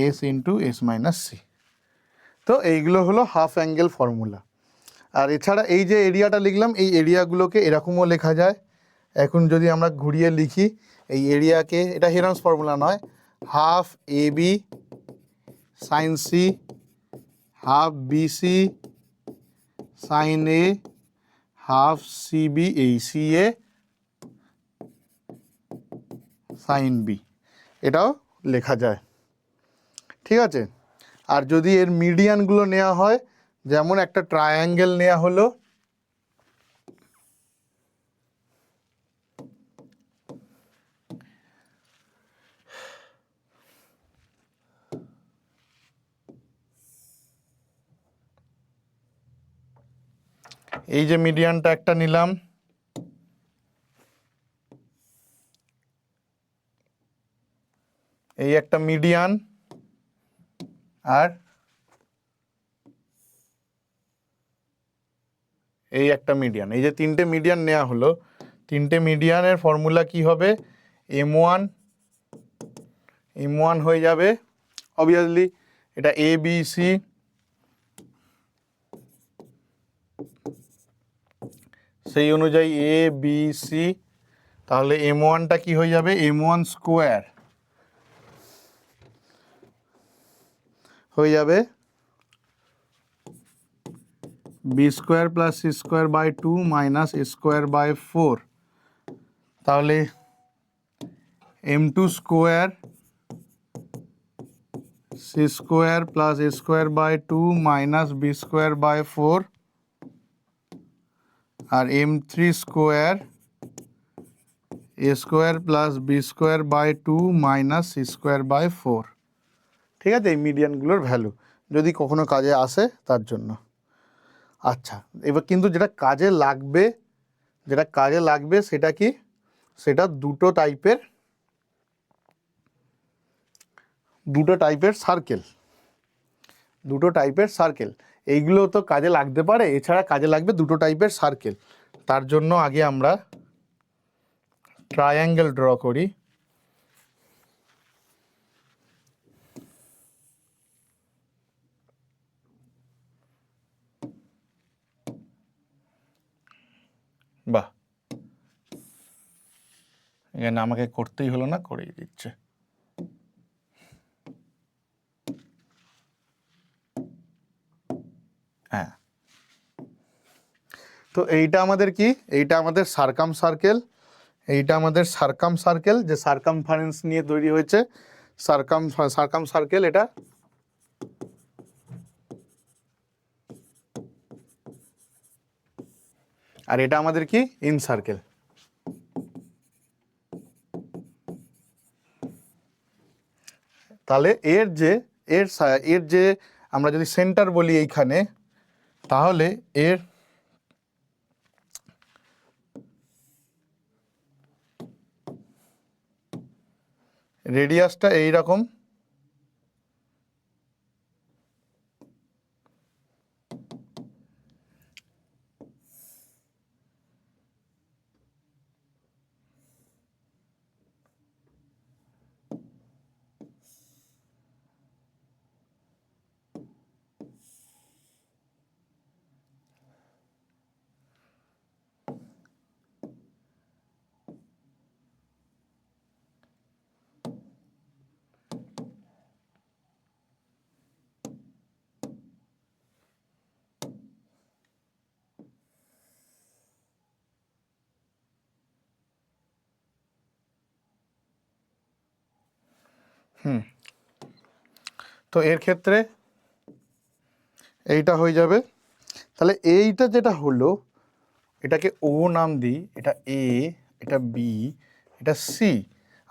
s into s minus c. তো এইগুলো হলো হাফ অ্যাঙ্গেল ফর্মুলা। আর এছাড়া এই যে এরিয়াটা লিখলাম, এই এরিয়াগুলোকে এরকমও লেখা যায়। এখন যদি আমরা ঘুরিয়ে লিখি এই এরিয়াকে, এটা হেরনস ফর্মুলা নয়, half a b sine c half bc sine a half cb এই সি এ সাইন বি, এটাও লেখা যায়। ঠিক আছে, আর যদি এর মিডিয়ানগুলো নেওয়া হয়, যেমন একটা ট্রায়াঙ্গেল নেওয়া হলো, এই যে মিডিয়ানটা একটা নিলাম, এই একটা মিডিয়ান, আর এই একটা মিডিয়ান, এই যে তিনটে মিডিয়ান নেওয়া হলো, তিনটে মিডিয়ানের ফর্মুলা কি হবে m1 হয়ে যাবে অবভিয়াসলি এটা এ বি সি, সেই অনুযায়ী এ বি সি, তাহলে m1টা কি হয়ে যাবে m1 স্কোয়ার হয়ে যাবে b square plus c square by 2 minus a square by 4। তাহলে m2 square c square plus a square by 2 minus b square by 4, আর m3 square a square plus b square by 2 minus c square by 4। ঠিক আছে, এই মিডিয়ানগুলোর value যদি কখনো কাজে আসে তার জন্য। আচ্ছা, এবার কিন্তু যেটা কাজে লাগবে সেটা কি, সেটা দুটো টাইপের সার্কেল। এইগুলো তো কাজে লাগতে পারে, এছাড়া কাজে লাগবে দুটো টাইপের সার্কেল। তার জন্য আগে আমরা ট্রায়াঙ্গেল ড্র করি। বাহ, এখানে আমাকে করতেই হলো না, করেই দিচ্ছে। হ্যাঁ, তো এইটা আমাদের কি, এইটা আমাদের সার্কাম সার্কেল, যে সার্কামফারেন্স নিয়ে তৈরি হয়েছে সার্কাম সার্কেল এটা। আর এটা আমাদের কি, ইন সার্কেল। তাহলে এর যে আমরা যদি সেন্টার বলি এইখানে, তাহলে এর রেডিয়াসটা এইরকম। তো এর ক্ষেত্রে এইটা হয়ে যাবে। তাহলে এইটা যেটা হলো, এটাকে ও নাম দিই, এটা এ, এটা বি, এটা সি।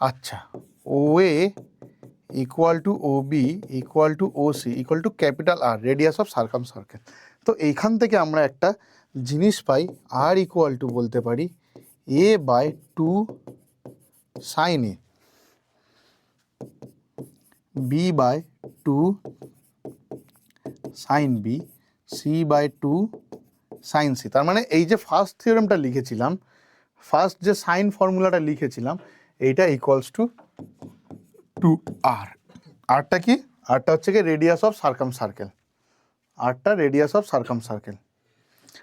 আচ্ছা, O A equal to O B equal to O C equal to capital R, radius of circumcircle. তো এইখান থেকে আমরা একটা জিনিস পাই, আর ইকুয়াল টু বলতে পারি a by 2 sine a, b by 2 sine b, c by 2 sine c. তার মানে এই যে ফার্স্ট থিওরেমটা লিখেছিলাম, ফার্স্ট যে সাইন ফর্মুলাটা লিখেছিলাম, এইটা ইকুয়ালস টু 2r। আরটা কি, আরটা হচ্ছে কি রেডিয়াস অফ সার্কাম সার্কেল, আরটা রেডিয়াস অফ সার্কাম সার্কেল।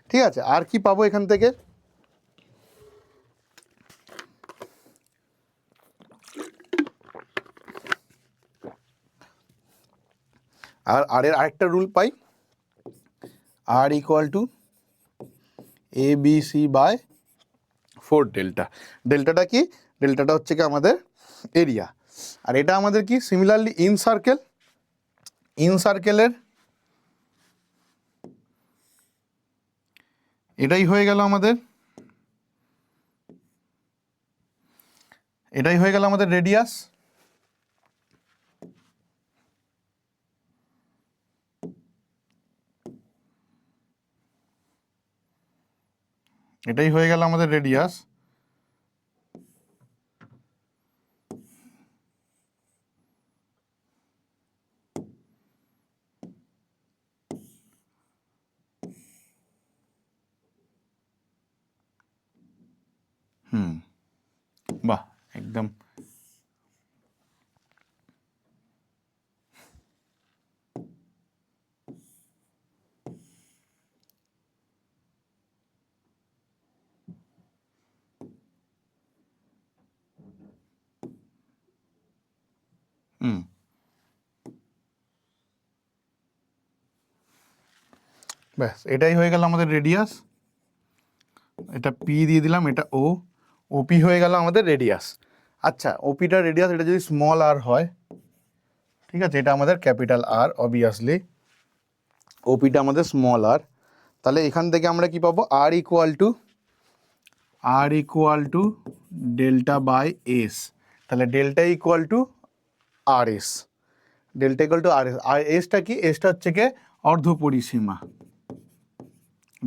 ঠিক আছে, আর কি পাবো এখান থেকে, আর এর আরেকটা রুল পাই, R equal to a b c by 4 delta. ডেল্টাটা কি, ডেল্টাটা হচ্ছে কি আমাদের এরিয়া। আর এটা আমাদের কি, সিমিলারলি ইন সার্কেলের এটাই হয়ে গেল আমাদের, রেডিয়াস। এটাই হয়ে গেল আমাদের রেডিয়াস। বাহ, একদম। ব্যাস, এটাই হয়ে গেল আমাদের রেডিয়াস। এটা পি দিয়ে দিলাম, এটা ও, ওপি হয়ে গেল আমাদের রেডিয়াস। আচ্ছা, ওপিটা রেডিয়াস, এটা যদি স্মল আর হয়, ঠিক আছে, এটা আমাদের ক্যাপিটাল আর, অবভিয়াসলি ওপিটা আমাদের স্মল আর। তাহলে এখান থেকে আমরা কি পাবো, r equal to r equal to delta by s, তাহলে delta equal to R s, delta equal to R s. আর এসটা কি, এসটা হচ্ছে কি অর্ধ পরিসীমা,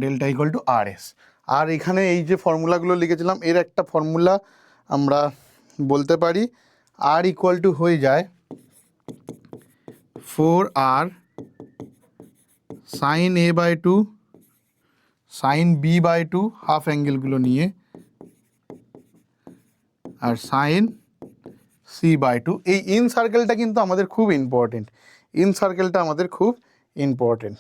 delta equal to R s. আর এখানে এই যে ফর্মুলাগুলো লিখেছিলাম এর একটা ফর্মুলা আমরা বলতে পারি, আর ইকুয়াল টু হয়ে যায় 4r sine a by two sine b by two half অ্যাঙ্গেলগুলো নিয়ে, আর সাইন সি বাই টু। এই ইন সার্কেলটা কিন্তু আমাদের খুব ইম্পর্টেন্ট, ইন সার্কেলটা আমাদের খুব ইম্পর্টেন্ট।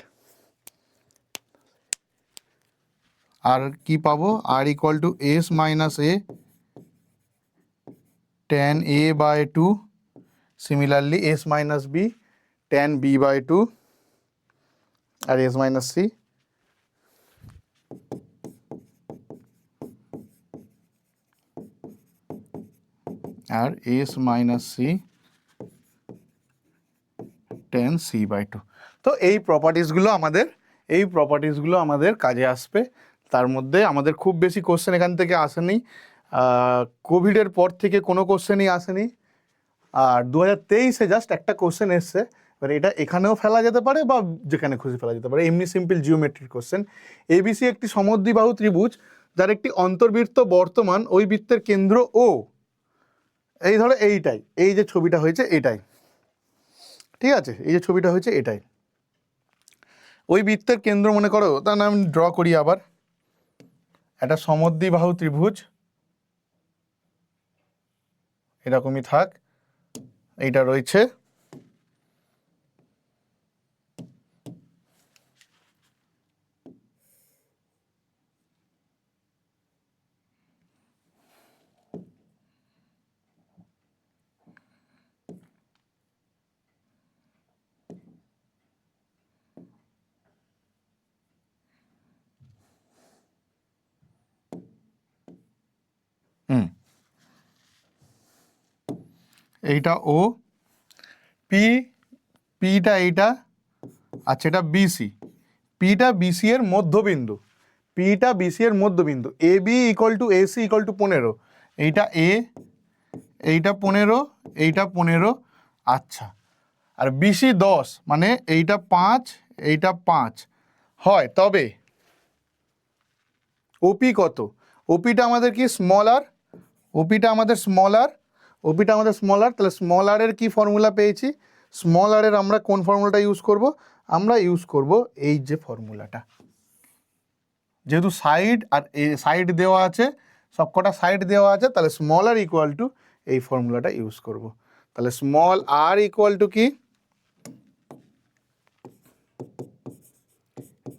আর কি পাবো, r equal to s minus a tan a by two, similarly s minus b tan b by two, R s minus c r s minus c tan c by two. তো এই প্রপার্টিসগুলো আমাদের কাজে আসবে। তার মধ্যে আমাদের খুব বেশি কোশ্চেন এখান থেকে আসেনি, কোভিডের পর থেকে কোনো কোশ্চেনই আসেনি, আর 2023-এ জাস্ট একটা কোশ্চেন এসছে। এবার এটা এখানেও ফেলা যেতে পারে বা যেখানে খুশি ফেলা যেতে পারে, এমনি সিম্পল জিওমেট্রিক কোশ্চেন। এবিসি একটি সমদ্বিবাহু ত্রিভুজ যার একটি অন্তর্বৃত্ত বর্তমান, ওই বৃত্তের কেন্দ্র ও, এই ধরো এইটাই, এই যে ছবিটা হয়েছে এটাই, ঠিক আছে, এই যে ছবিটা হয়েছে এটাই ওই বৃত্তের কেন্দ্র মনে করো। তার নাম ড্র করি আবার, একটা সমদ্বিবাহু ত্রিভুজ এরকমই থাক, এইটা রয়েছে, এইটা ও, পি, পিটা এইটা, আচ্ছা এটা বিসি, পিটা বিসি এর মধ্যবিন্দু, পিটা বিসি এর মধ্যবিন্দু, A B equal to AC equal to 15, এইটা এ, এইটা 15, এইটা 15, আচ্ছা, আর বিসি 10, মানে এইটা 5, এইটা 5 হয়, তবে ওপি কত, ওপিটা আমাদের কি স্মল আর, ওপিটা আমাদের স্মল আর, ওপিটা আমাদের স্মল আর, তাহলে স্মল আর এর কি ফর্মুলা পেয়েছি, স্মল আর এর আমরা কোন ফর্মুলাটা ইউজ করব, আমরা ইউজ করব এই যে ফর্মুলাটা, যেহেতু সাইড আর সাইড দেওয়া আছে, সবকটা সাইড দেওয়া আছে, তাহলে স্মল আর ইকুয়াল টু এই ফর্মুলাটা ইউজ করব। তাহলে স্মল আর ইকুয়াল টু কি,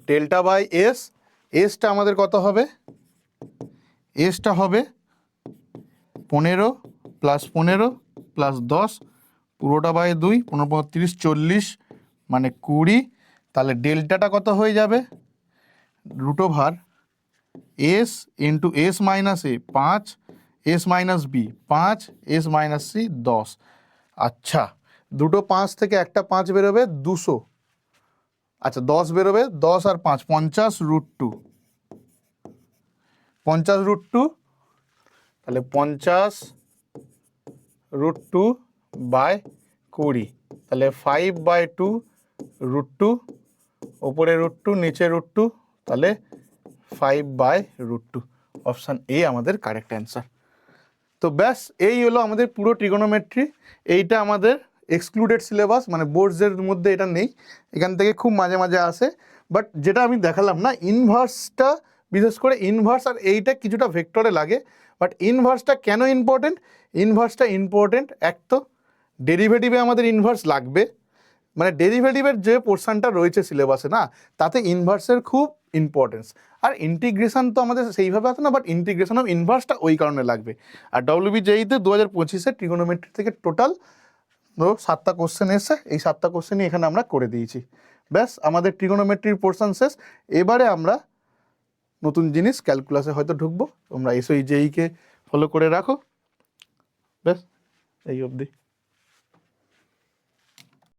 ডেল্টা বাই এস, এসটা আমাদের কত হবে, এসটা হবে 15 প্লাস 15 প্লাস 10, পুরোটা বাই 2, 15 30 40, মানে 20, তাহলে ডেল্টাটা কত হয়ে যাবে, root over s into s minus a 5, s minus b 5, s minus c 10। আচ্ছা, দুটো 5 থেকে একটা 5 বেরোবে 200, আচ্ছা 10 বেরোবে, 10 আর 5 50 রুট 2, 50 রুট 2, তাহলে 50 রুট 2 বাই 20, তাহলে 5/2 রুট 2, ওপরে রুট 2 নিচে রুট 2, তাহলে 5/2। অপশান এ আমাদের কারেক্ট অ্যান্সার। তো ব্যাস এই হলো আমাদের পুরো ট্রিগোনোমেট্রি। এইটা আমাদের এক্সক্লুডেড সিলেবাস, মানে বোর্ডসের মধ্যে এটা নেই, এখান থেকে খুব মাঝে মাঝে আসে। বাট যেটা আমি দেখালাম না, ইনভার্সটা, বিশেষ করে ইনভার্স আর এইটা কিছুটা ভেক্টরে লাগে, বাট ইনভার্সটা কেন ইম্পর্টেন্ট, ইনভার্সটা ইম্পর্টেন্ট, এক তো ডেরিভেটিভে আমাদের ইনভার্স লাগবে, মানে ডেরিভেটিভের যে পোর্শনটা রয়েছে সিলেবাসে না, তাতে ইনভার্সের খুব ইম্পর্টেন্স। আর ইন্টিগ্রেশন তো আমাদের সেইভাবে আছে না, বাট ইন্টিগ্রেশন অফ ইনভার্সটা ওই কারণে লাগবে। আর WBJEE-তে 2025-এ ট্রিগোনোমেট্রি থেকে টোটাল 7টা কোশ্চেন এসে, এই 7টা কোশ্চেনই এখানে আমরা করে দিয়েছি। ব্যাস আমাদের ট্রিগোনোমেট্রির পোর্শন শেষ। এবারে আমরা নতুন জিনিস ক্যালকুলাসে হয়তো ঢুকবো, তোমরা SOE JEE-কে ফলো করে রাখো। ব্যাস এই অবধি।